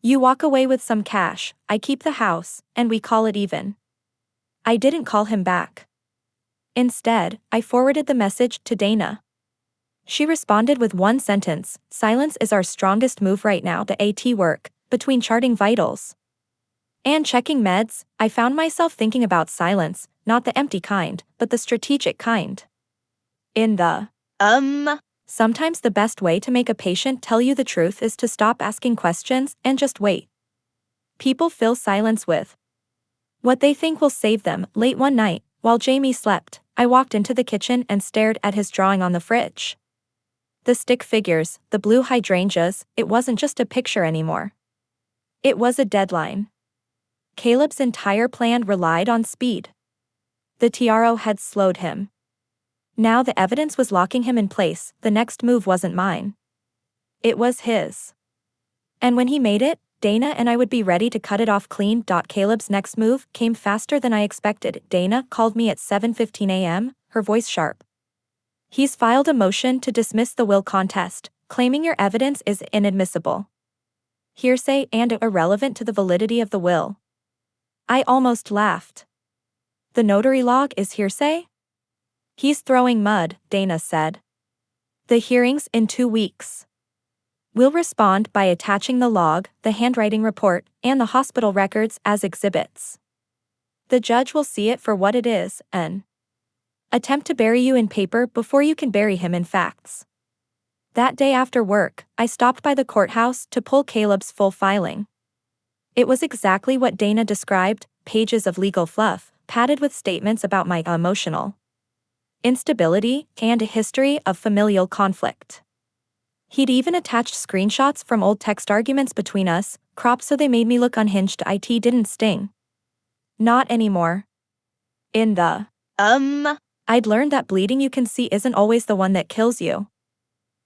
You walk away with some cash, I keep the house, and we call it even." I didn't call him back. Instead, I forwarded the message to Dana. She responded with one sentence: "Silence is our strongest move right now." The AT work, between charting vitals and checking meds, I found myself thinking about silence, not the empty kind, but the strategic kind. In the sometimes the best way to make a patient tell you the truth is to stop asking questions and just wait. People fill silence with what they think will save them. Late one night, while Jamie slept, I walked into the kitchen and stared at his drawing on the fridge. The stick figures, the blue hydrangeas, it wasn't just a picture anymore. It was a deadline. Caleb's entire plan relied on speed. The TRO had slowed him. Now the evidence was locking him in place. The next move wasn't mine. It was his. And when he made it, Dana and I would be ready to cut it off clean. Caleb's next move came faster than I expected. Dana called me at 7:15 a.m., her voice sharp. "He's filed a motion to dismiss the will contest, claiming your evidence is inadmissible, hearsay, and irrelevant to the validity of the will." I almost laughed. "The notary log is hearsay?" "He's throwing mud," Dana said. "The hearing's in 2 weeks. We'll respond by attaching the log, the handwriting report, and the hospital records as exhibits. The judge will see it for what it is, an attempt to bury you in paper before you can bury him in facts." That day after work, I stopped by the courthouse to pull Caleb's full filing. It was exactly what Dana described: pages of legal fluff, padded with statements about my emotional instability and a history of familial conflict. He'd even attached screenshots from old text arguments between us, cropped so they made me look unhinged. It didn't sting. Not anymore. In the I'd learned that bleeding you can see isn't always the one that kills you.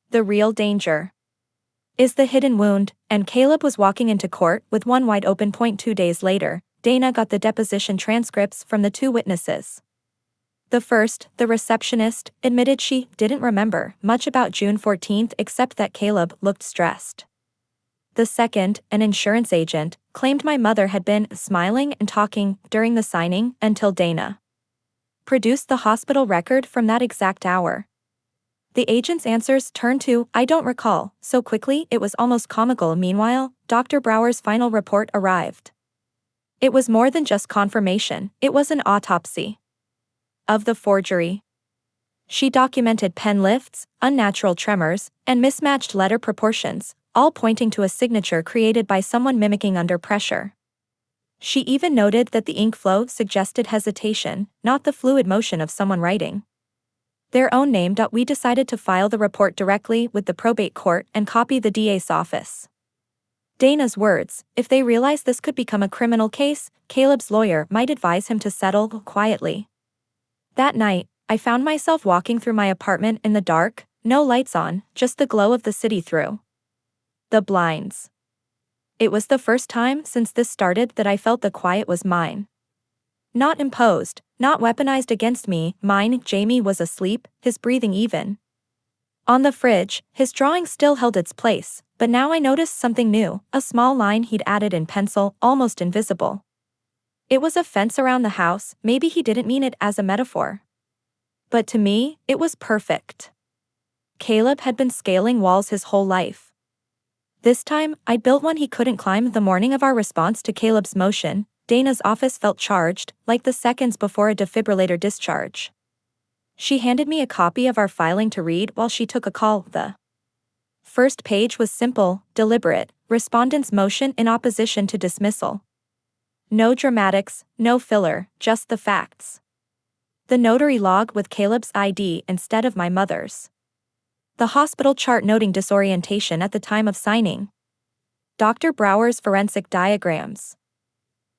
The real danger is the hidden wound, and Caleb was walking into court with one wide open point. 2 days later, Dana got the deposition transcripts from the two witnesses. The first, the receptionist, admitted she didn't remember much about June 14th except that Caleb looked stressed. The second, an insurance agent, claimed my mother had been smiling and talking during the signing until Dana produced the hospital record from that exact hour. The agent's answers turned to, "I don't recall," so quickly it was almost comical. Meanwhile, Dr. Brower's final report arrived. It was more than just confirmation, it was an autopsy of the forgery. She documented pen lifts, unnatural tremors, and mismatched letter proportions, all pointing to a signature created by someone mimicking under pressure. She even noted that the ink flow suggested hesitation, not the fluid motion of someone writing their own name. We decided to file the report directly with the probate court and copy the DA's office. Dana's words, if they realized this could become a criminal case, Caleb's lawyer might advise him to settle quietly. That night, I found myself walking through my apartment in the dark, no lights on, just the glow of the city through the blinds. It was the first time since this started that I felt the quiet was mine. Not imposed, not weaponized against me, mine. Jamie was asleep, his breathing even. On the fridge, his drawing still held its place, but now I noticed something new, a small line he'd added in pencil, almost invisible. It was a fence around the house, maybe he didn't mean it as a metaphor. But to me, it was perfect. Caleb had been scaling walls his whole life. This time, I built one he couldn't climb. The morning of our response to Caleb's motion, Dana's office felt charged, like the seconds before a defibrillator discharge. She handed me a copy of our filing to read while she took a call. The first page was simple, deliberate, respondent's motion in opposition to dismissal. No dramatics, no filler, just the facts. The notary log with Caleb's ID instead of my mother's. The hospital chart noting disorientation at the time of signing. Dr. Brower's forensic diagrams.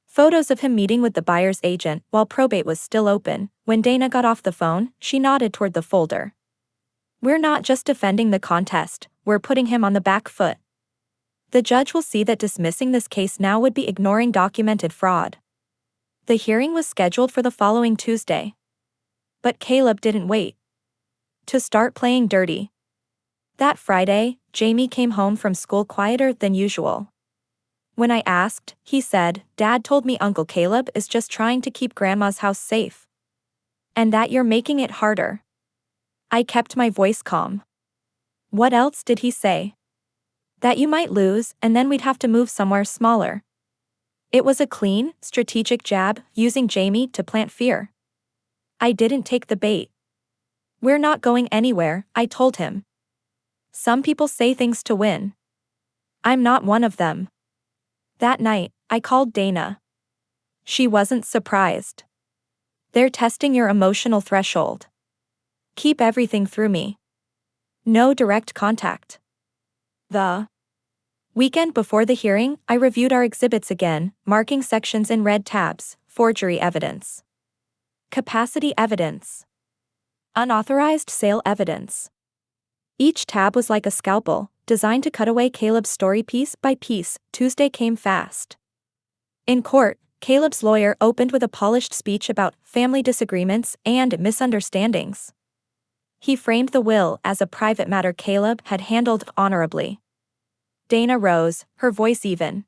Photos of him meeting with the buyer's agent while probate was still open. When Dana got off the phone, she nodded toward the folder. "We're not just defending the contest, we're putting him on the back foot. The judge will see that dismissing this case now would be ignoring documented fraud." The hearing was scheduled for the following Tuesday. But Caleb didn't wait to start playing dirty. That Friday, Jamie came home from school quieter than usual. When I asked, he said, "Dad told me Uncle Caleb is just trying to keep Grandma's house safe. And that you're making it harder." I kept my voice calm. "What else did he say?" "That you might lose, and then we'd have to move somewhere smaller." It was a clean, strategic jab, using Jamie to plant fear. I didn't take the bait. "We're not going anywhere," I told him. "Some people say things to win. I'm not one of them." That night, I called Dana. She wasn't surprised. "They're testing your emotional threshold. Keep everything through me. No direct contact." The weekend before the hearing, I reviewed our exhibits again, marking sections in red tabs: forgery evidence, capacity evidence, unauthorized sale evidence. Each tab was like a scalpel, designed to cut away Caleb's story piece by piece. Tuesday came fast. In court, Caleb's lawyer opened with a polished speech about family disagreements and misunderstandings. He framed the will as a private matter Caleb had handled honorably. Dana rose, her voice even.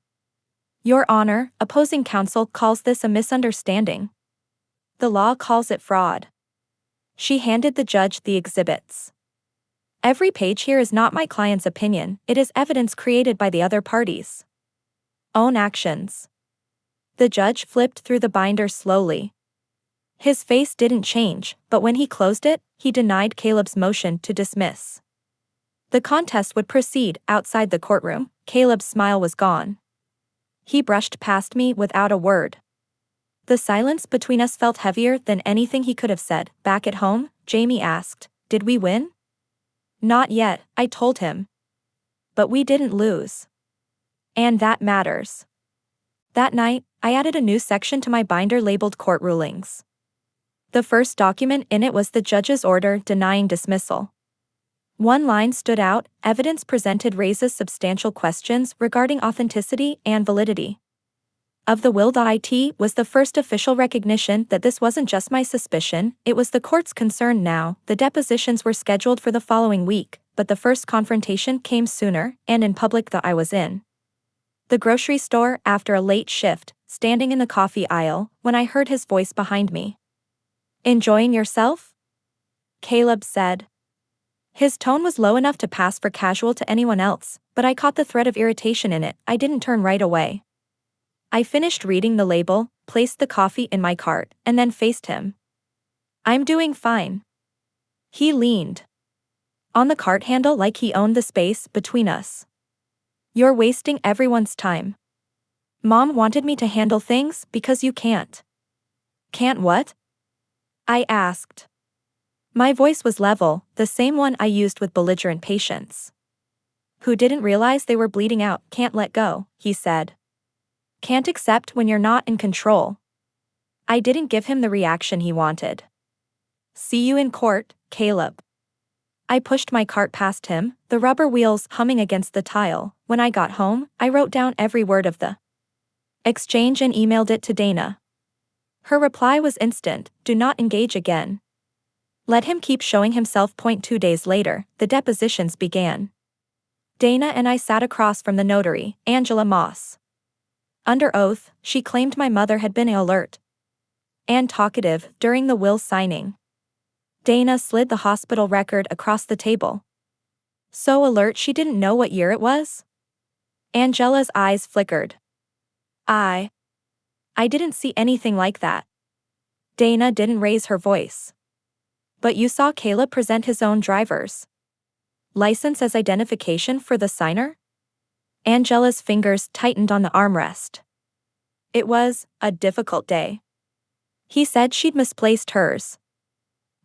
"Your Honor, opposing counsel calls this a misunderstanding. The law calls it fraud." She handed the judge the exhibits. "Every page here is not my client's opinion, it is evidence created by the other parties' own actions." The judge flipped through the binder slowly. His face didn't change, but when he closed it, he denied Caleb's motion to dismiss. The contest would proceed. Outside the courtroom, Caleb's smile was gone. He brushed past me without a word. The silence between us felt heavier than anything he could have said. Back at home, Jamie asked, "Did we win?" "Not yet," I told him. "But we didn't lose. And that matters." That night, I added a new section to my binder labeled Court Rulings. The first document in it was the judge's order denying dismissal. One line stood out: evidence presented raises substantial questions regarding authenticity and validity of the will. It was the first official recognition that this wasn't just my suspicion, it was the court's concern now. The depositions were scheduled for the following week, but the first confrontation came sooner, and in public. I was in the grocery store after a late shift, standing in the coffee aisle, when I heard his voice behind me. "Enjoying yourself?" Caleb said. His tone was low enough to pass for casual to anyone else, but I caught the thread of irritation in it. I didn't turn right away. I finished reading the label, placed the coffee in my cart, and then faced him. "I'm doing fine." He leaned on the cart handle like he owned the space between us. "You're wasting everyone's time. Mom wanted me to handle things because you can't." "Can't what?" I asked. My voice was level, the same one I used with belligerent patients. "Who didn't realize they were bleeding out can't let go," he said. "Can't accept when you're not in control." I didn't give him the reaction he wanted. "See you in court, Caleb." I pushed my cart past him, the rubber wheels humming against the tile. When I got home, I wrote down every word of the exchange and emailed it to Dana. Her reply was instant: "Do not engage again." Let him keep showing himself. 2 days later, the depositions began. Dana and I sat across from the notary, Angela Moss. Under oath, she claimed my mother had been alert and talkative during the will signing. Dana slid the hospital record across the table. "So alert she didn't know what year it was?" Angela's eyes flickered. I didn't see anything like that." Dana didn't raise her voice. "But you saw Caleb present his own driver's license as identification for the signer?" Angela's fingers tightened on the armrest. "It was a difficult day. He said she'd misplaced hers."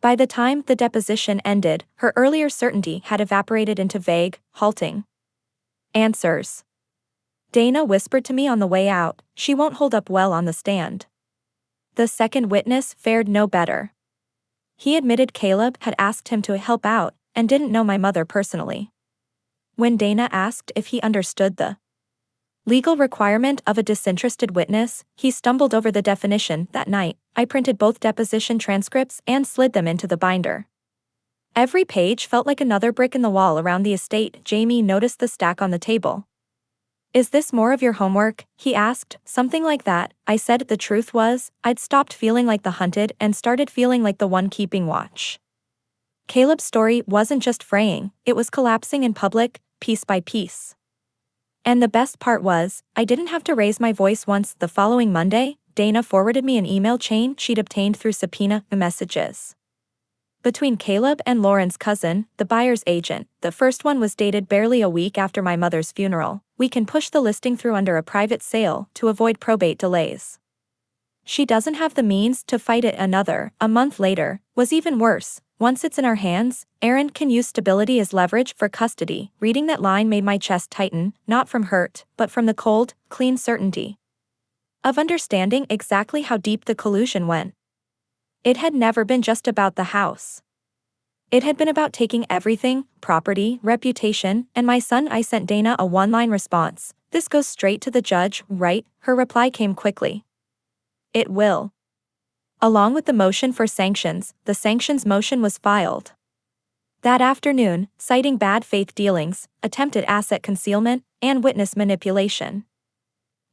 By the time the deposition ended, her earlier certainty had evaporated into vague, halting answers. Dana whispered to me on the way out, "She won't hold up well on the stand." The second witness fared no better. He admitted Caleb had asked him to help out, and didn't know my mother personally. When Dana asked if he understood the legal requirement of a disinterested witness, he stumbled over the definition. That night, I printed both deposition transcripts and slid them into the binder. Every page felt like another brick in the wall around the estate. Jamie noticed the stack on the table. "Is this more of your homework?" he asked. "Something like that," I said. The truth was, I'd stopped feeling like the hunted and started feeling like the one keeping watch. Caleb's story wasn't just fraying, it was collapsing in public, piece by piece. And the best part was, I didn't have to raise my voice once. The following Monday, Dana forwarded me an email chain she'd obtained through subpoena messages between Caleb and Lauren's cousin, the buyer's agent. The first one was dated barely a week after my mother's funeral. "We can push the listing through under a private sale to avoid probate delays. She doesn't have the means to fight it." Another, a month later, was even worse. "Once it's in our hands, Aaron can use stability as leverage for custody." Reading that line made my chest tighten, not from hurt, but from the cold, clean certainty of understanding exactly how deep the collusion went. It had never been just about the house. It had been about taking everything: property, reputation, and my son. I sent Dana a one-line response: "This goes straight to the judge, right?" Her reply came quickly: "It will." Along with the motion for sanctions, the sanctions motion was filed that afternoon, citing bad faith dealings, attempted asset concealment, and witness manipulation.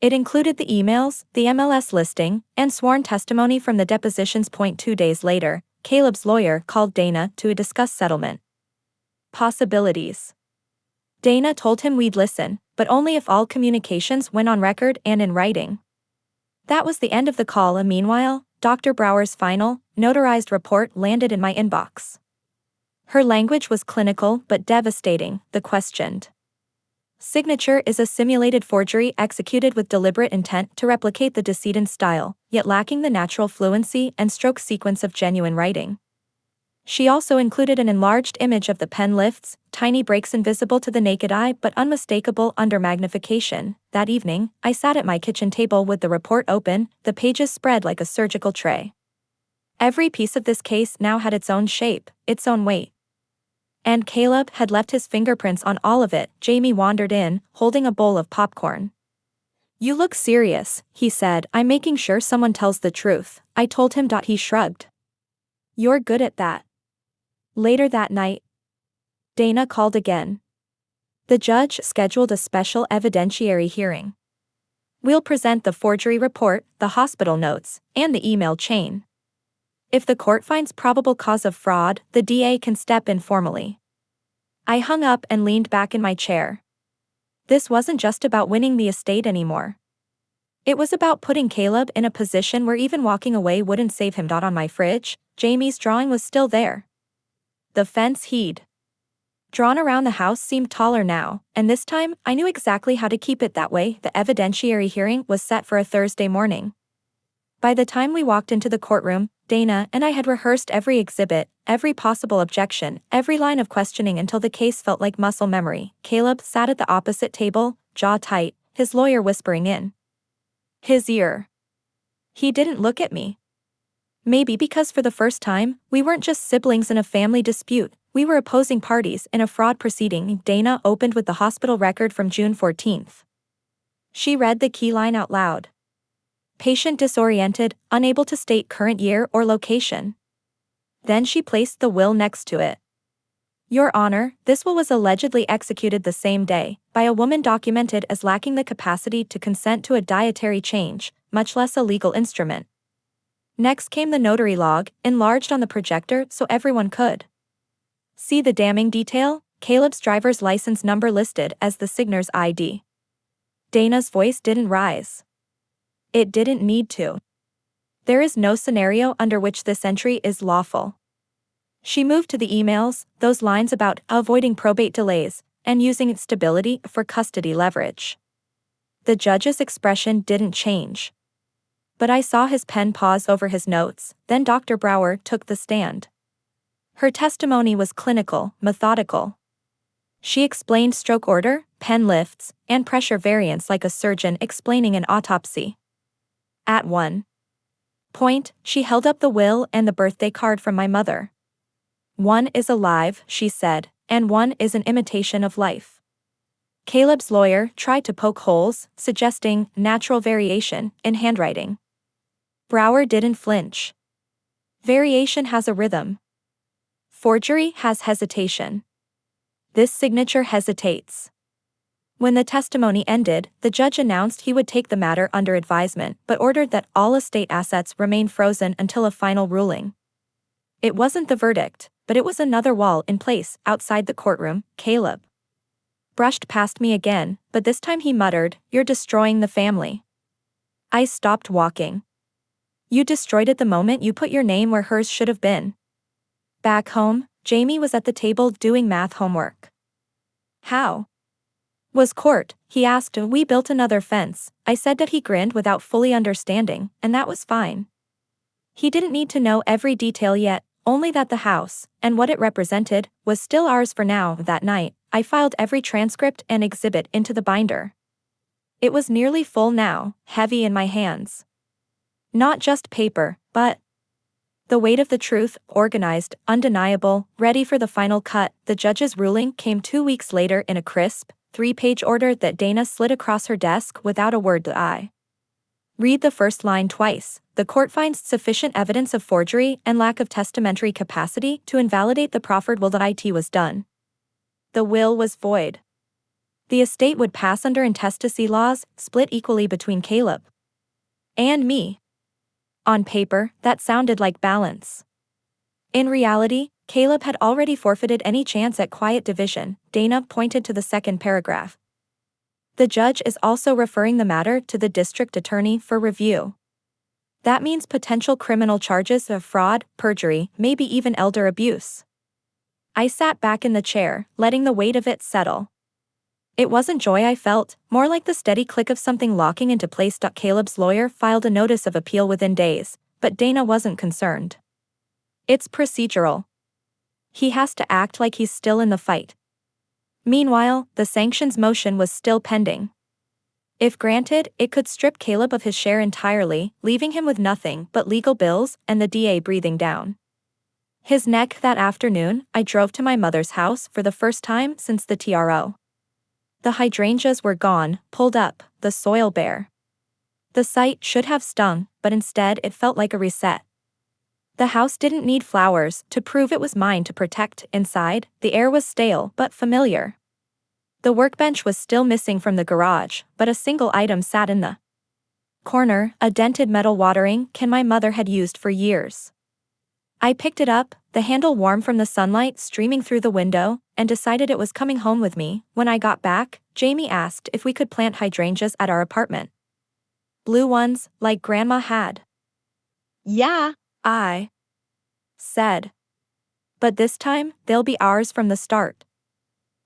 It included the emails, the MLS listing, and sworn testimony from the depositions. 2 days later, Caleb's lawyer called Dana to discuss settlement possibilities. Dana told him we'd listen, but only if all communications went on record and in writing. That was the end of the call. Meanwhile, Dr. Brower's final, notarized report landed in my inbox. Her language was clinical but devastating. The questioned signature is a simulated forgery executed with deliberate intent to replicate the decedent's style, yet lacking the natural fluency and stroke sequence of genuine writing. She also included an enlarged image of the pen lifts, tiny breaks invisible to the naked eye but unmistakable under magnification. That evening, I sat at my kitchen table with the report open, the pages spread like a surgical tray. Every piece of this case now had its own shape, its own weight. And Caleb had left his fingerprints on all of it. Jamie wandered in, holding a bowl of popcorn. "You look serious," he said. "I'm making sure someone tells the truth," I told him. He shrugged. "You're good at that." Later that night, Dana called again. The judge scheduled a special evidentiary hearing. "We'll present the forgery report, the hospital notes, and the email chain. If the court finds probable cause of fraud, the DA can step in formally." I hung up and leaned back in my chair. This wasn't just about winning the estate anymore. It was about putting Caleb in a position where even walking away wouldn't save him. On my fridge, Jamie's drawing was still there. The fence he'd drawn around the house seemed taller now, and this time, I knew exactly how to keep it that way. The evidentiary hearing was set for a Thursday morning. By the time we walked into the courtroom, Dana and I had rehearsed every exhibit, every possible objection, every line of questioning until the case felt like muscle memory. Caleb sat at the opposite table, jaw tight, his lawyer whispering in his ear. He didn't look at me. Maybe because for the first time, we weren't just siblings in a family dispute, we were opposing parties in a fraud proceeding. Dana opened with the hospital record from June 14th. She read the key line out loud. "Patient disoriented, unable to state current year or location." Then she placed the will next to it. "Your Honor, this will was allegedly executed the same day, by a woman documented as lacking the capacity to consent to a dietary change, much less a legal instrument." Next came the notary log, enlarged on the projector so everyone could see the damning detail: Caleb's driver's license number listed as the signer's ID. Dana's voice didn't rise. It didn't need to. "There is no scenario under which this entry is lawful." She moved to the emails, those lines about avoiding probate delays and using stability for custody leverage. The judge's expression didn't change. But I saw his pen pause over his notes. Then Dr. Brower took the stand. Her testimony was clinical, methodical. She explained stroke order, pen lifts, and pressure variance like a surgeon explaining an autopsy. At one point, she held up the will and the birthday card from my mother. "One is alive," she said, "and one is an imitation of life." Caleb's lawyer tried to poke holes, suggesting natural variation in handwriting. Brower didn't flinch. "Variation has a rhythm. Forgery has hesitation. This signature hesitates." When the testimony ended, the judge announced he would take the matter under advisement but ordered that all estate assets remain frozen until a final ruling. It wasn't the verdict, but it was another wall in place. Outside the courtroom, Caleb brushed past me again, but this time he muttered, "You're destroying the family." I stopped walking. "You destroyed it the moment you put your name where hers should have been." Back home, Jamie was at the table doing math homework. "How was court?" he asked. "We built another fence," I said. He grinned without fully understanding, and that was fine. He didn't need to know every detail yet, only that the house, and what it represented, was still ours for now. That night, I filed every transcript and exhibit into the binder. It was nearly full now, heavy in my hands. Not just paper, but the weight of the truth, organized, undeniable, ready for the final cut. The judge's ruling came 2 weeks later in a crisp, 3-page order that Dana slid across her desk without a word. I read the first line twice. "The court finds sufficient evidence of forgery and lack of testamentary capacity to invalidate the proffered will. It was done." The will was void. The estate would pass under intestacy laws, split equally between Caleb and me. On paper, that sounded like balance. In reality, Caleb had already forfeited any chance at quiet division. Dana pointed to the second paragraph. "The judge is also referring the matter to the district attorney for review." That means potential criminal charges of fraud, perjury, maybe even elder abuse. I sat back in the chair, letting the weight of it settle. It wasn't joy I felt, more like the steady click of something locking into place. Caleb's lawyer filed a notice of appeal within days, but Dana wasn't concerned. "It's procedural. He has to act like he's still in the fight." Meanwhile, the sanctions motion was still pending. If granted, it could strip Caleb of his share entirely, leaving him with nothing but legal bills and the DA breathing down His neck. That afternoon, I drove to my mother's house for the first time since the TRO. The hydrangeas were gone, pulled up, the soil bare. The sight should have stung, but instead it felt like a reset. The house didn't need flowers to prove it was mine to protect. Inside, the air was stale but familiar. The workbench was still missing from the garage, but a single item sat in the corner, a dented metal watering can my mother had used for years. I picked it up, the handle warm from the sunlight streaming through the window, and decided it was coming home with me. When I got back, Jamie asked if we could plant hydrangeas at our apartment. Blue ones, like Grandma had. Yeah, I said. But this time, they'll be ours from the start.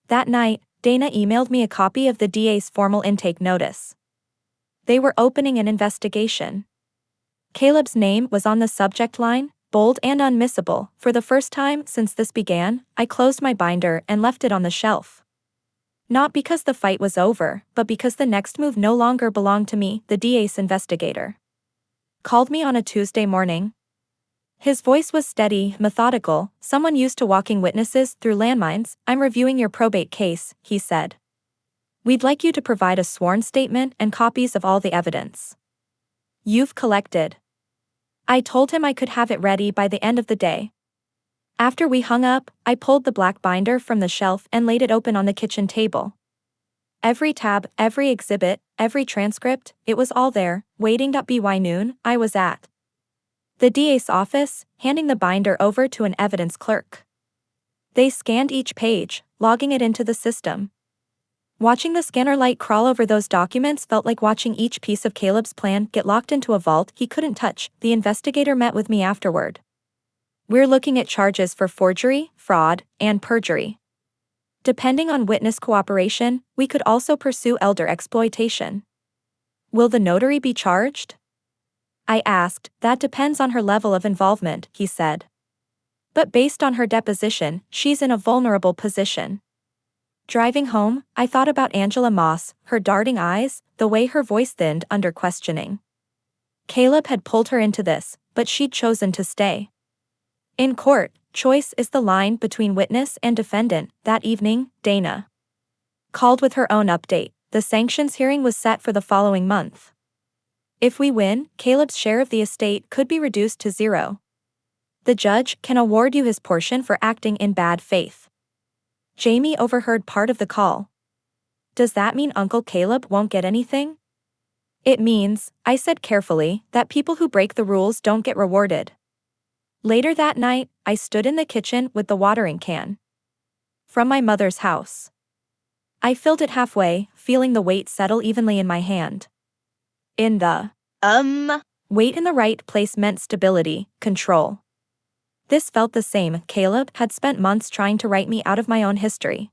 That night, Dana emailed me a copy of the DA's formal intake notice. They were opening an investigation. Caleb's name was on the subject line, bold and unmissable. For the first time since this began, I closed my binder and left it on the shelf. Not because the fight was over, but because the next move no longer belonged to me. The DA's investigator called me on a Tuesday morning. His voice was steady, methodical, someone used to walking witnesses through landmines. I'm reviewing your probate case, he said. We'd like you to provide a sworn statement and copies of all the evidence you've collected. I told him I could have it ready by the end of the day. After we hung up, I pulled the black binder from the shelf and laid it open on the kitchen table. Every tab, every exhibit, every transcript, it was all there, waiting. By noon, I was at the DA's office, handing the binder over to an evidence clerk. They scanned each page, logging it into the system. Watching the scanner light crawl over those documents felt like watching each piece of Caleb's plan get locked into a vault he couldn't touch. The investigator met with me afterward. We're looking at charges for forgery, fraud, and perjury. Depending on witness cooperation, we could also pursue elder exploitation. Will the notary be charged? I asked. That depends on her level of involvement, he said. But based on her deposition, she's in a vulnerable position. Driving home, I thought about Angela Moss, her darting eyes, the way her voice thinned under questioning. Caleb had pulled her into this, but she'd chosen to stay. In court, choice is the line between witness and defendant. That evening, Dana called with her own update. The sanctions hearing was set for the following month. If we win, Caleb's share of the estate could be reduced to zero. The judge can award you his portion for acting in bad faith. Jamie overheard part of the call. Does that mean Uncle Caleb won't get anything? It means, I said carefully, that people who break the rules don't get rewarded. Later that night, I stood in the kitchen with the watering can from my mother's house. I filled it halfway, feeling the weight settle evenly in my hand. Weight in the right place meant stability, control. This felt the same. Caleb had spent months trying to write me out of my own history.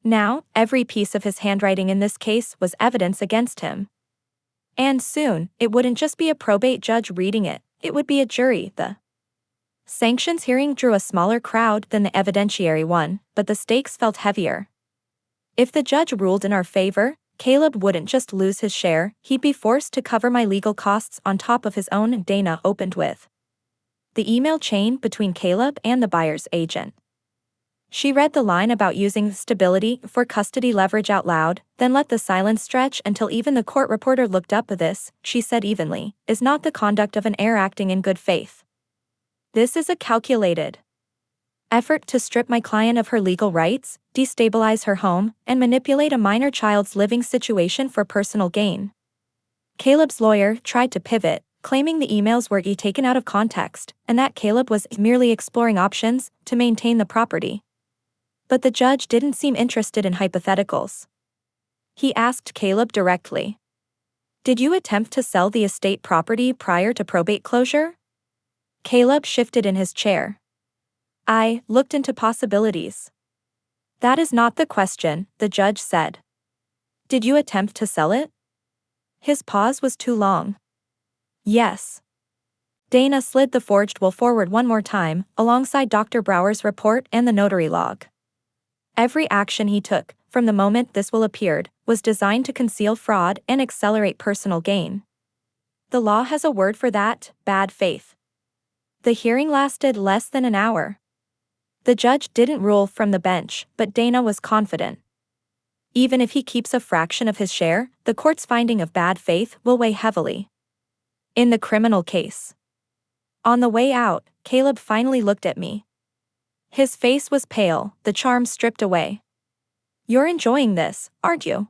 Now, every piece of his handwriting in this case was evidence against him. And soon, it wouldn't just be a probate judge reading it, it would be a jury. The sanctions hearing drew a smaller crowd than the evidentiary one, but the stakes felt heavier. If the judge ruled in our favor, Caleb wouldn't just lose his share, he'd be forced to cover my legal costs on top of his own. Dana opened with the email chain between Caleb and the buyer's agent. She read the line about using stability for custody leverage out loud, then let the silence stretch until even the court reporter looked up. This, she said evenly, is not the conduct of an heir acting in good faith. This is a calculated effort to strip my client of her legal rights, destabilize her home, and manipulate a minor child's living situation for personal gain. Caleb's lawyer tried to pivot, claiming the emails were taken out of context, and that Caleb was merely exploring options to maintain the property. But the judge didn't seem interested in hypotheticals. He asked Caleb directly. Did you attempt to sell the estate property prior to probate closure? Caleb shifted in his chair. I looked into possibilities. That is not the question, the judge said. Did you attempt to sell it? His pause was too long. Yes. Dana slid the forged will forward one more time, alongside Dr. Brower's report and the notary log. Every action he took, from the moment this will appeared, was designed to conceal fraud and accelerate personal gain. The law has a word for that: bad faith. The hearing lasted less than an hour. The judge didn't rule from the bench, but Dana was confident. Even if he keeps a fraction of his share, the court's finding of bad faith will weigh heavily. In the criminal case. On the way out, Caleb finally looked at me. His face was pale, the charm stripped away. "You're enjoying this, aren't you?"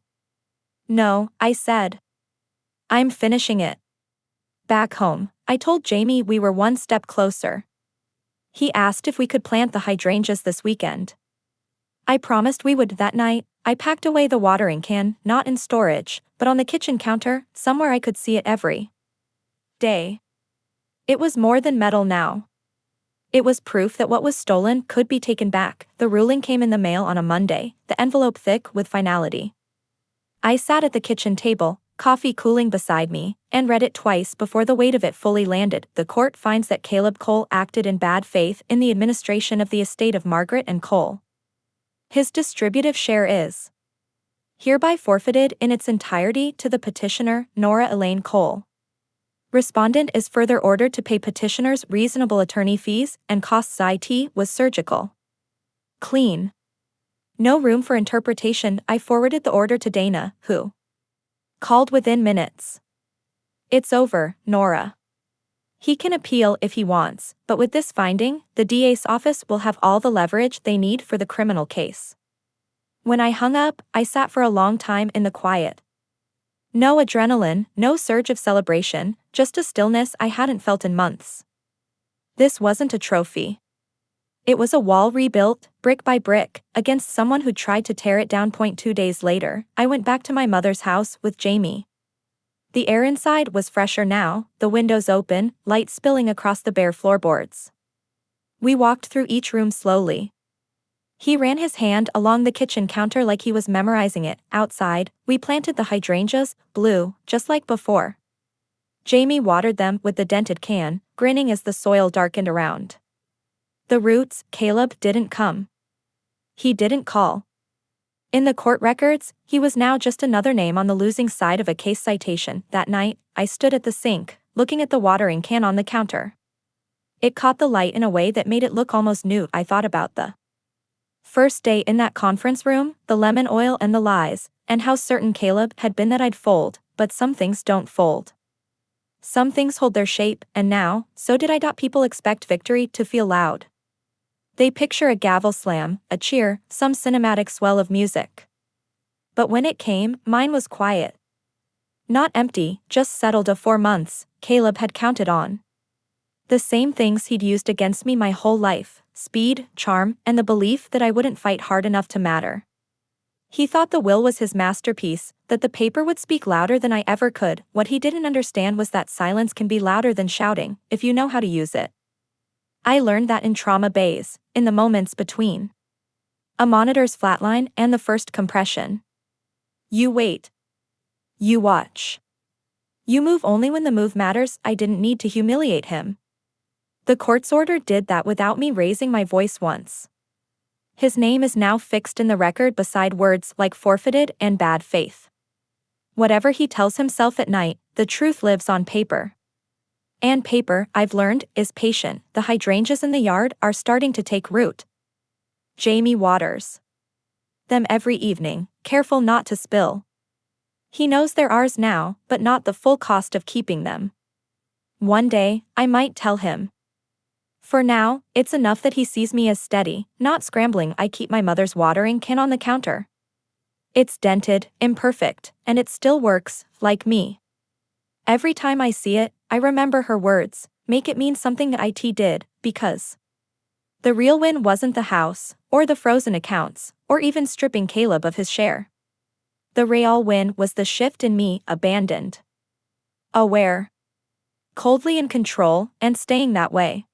"No," I said. "I'm finishing it." Back home, I told Jamie we were one step closer. He asked if we could plant the hydrangeas this weekend. I promised we would that night. I packed away the watering can, not in storage, but on the kitchen counter, somewhere I could see it every day. It was more than metal now. It was proof that what was stolen could be taken back. The ruling came in the mail on a Monday, the envelope thick with finality. I sat at the kitchen table, coffee cooling beside me, and read it twice before the weight of it fully landed. The court finds that Caleb Cole acted in bad faith in the administration of the estate of Margaret and Cole. His distributive share is hereby forfeited in its entirety to the petitioner, Nora Elaine Cole. Respondent is further ordered to pay petitioner's reasonable attorney fees and costs. It was surgical. Clean. No room for interpretation. I forwarded the order to Dana, who called within minutes. "It's over, Nora. He can appeal if he wants, but with this finding, the DA's office will have all the leverage they need for the criminal case." When I hung up, I sat for a long time in the quiet. No adrenaline, no surge of celebration, just a stillness I hadn't felt in months. This wasn't a trophy. It was a wall rebuilt, brick by brick, against someone who tried to tear it down. 2 days later, I went back to my mother's house with Jamie. The air inside was fresher now, the windows open, light spilling across the bare floorboards. We walked through each room slowly. He ran his hand along the kitchen counter like he was memorizing it. Outside, we planted the hydrangeas, blue, just like before. Jamie watered them with the dented can, grinning as the soil darkened around. The roots, Caleb didn't come. He didn't call. In the court records, he was now just another name on the losing side of a case citation. That night, I stood at the sink, looking at the watering can on the counter. It caught the light in a way that made it look almost new. I thought about the first day in that conference room, the lemon oil and the lies, and how certain Caleb had been that I'd fold, but some things don't fold. Some things hold their shape, and now, so did I. People expect victory to feel loud. They picture a gavel slam, a cheer, some cinematic swell of music. But when it came, mine was quiet. Not empty, just settled. 4 months, Caleb had counted on the same things he'd used against me my whole life: speed, charm, and the belief that I wouldn't fight hard enough to matter. He thought the will was his masterpiece, that the paper would speak louder than I ever could. What he didn't understand was that silence can be louder than shouting, if you know how to use it. I learned that in trauma bays, in the moments between a monitor's flatline and the first compression. You wait. You watch. You move only when the move matters. I didn't need to humiliate him. The court's order did that without me raising my voice once. His name is now fixed in the record beside words like forfeited and bad faith. Whatever he tells himself at night, the truth lives on paper. And paper, I've learned, is patient. The hydrangeas in the yard are starting to take root. Jamie waters them every evening, careful not to spill. He knows they're ours now, but not the full cost of keeping them. One day, I might tell him. For now, it's enough that he sees me as steady, not scrambling. I keep my mother's watering can on the counter. It's dented, imperfect, and it still works, like me. Every time I see it, I remember her words, make it mean something that it did, because the real win wasn't the house, or the frozen accounts, or even stripping Caleb of his share. The real win was the shift in me, abandoned, aware, coldly in control, and staying that way.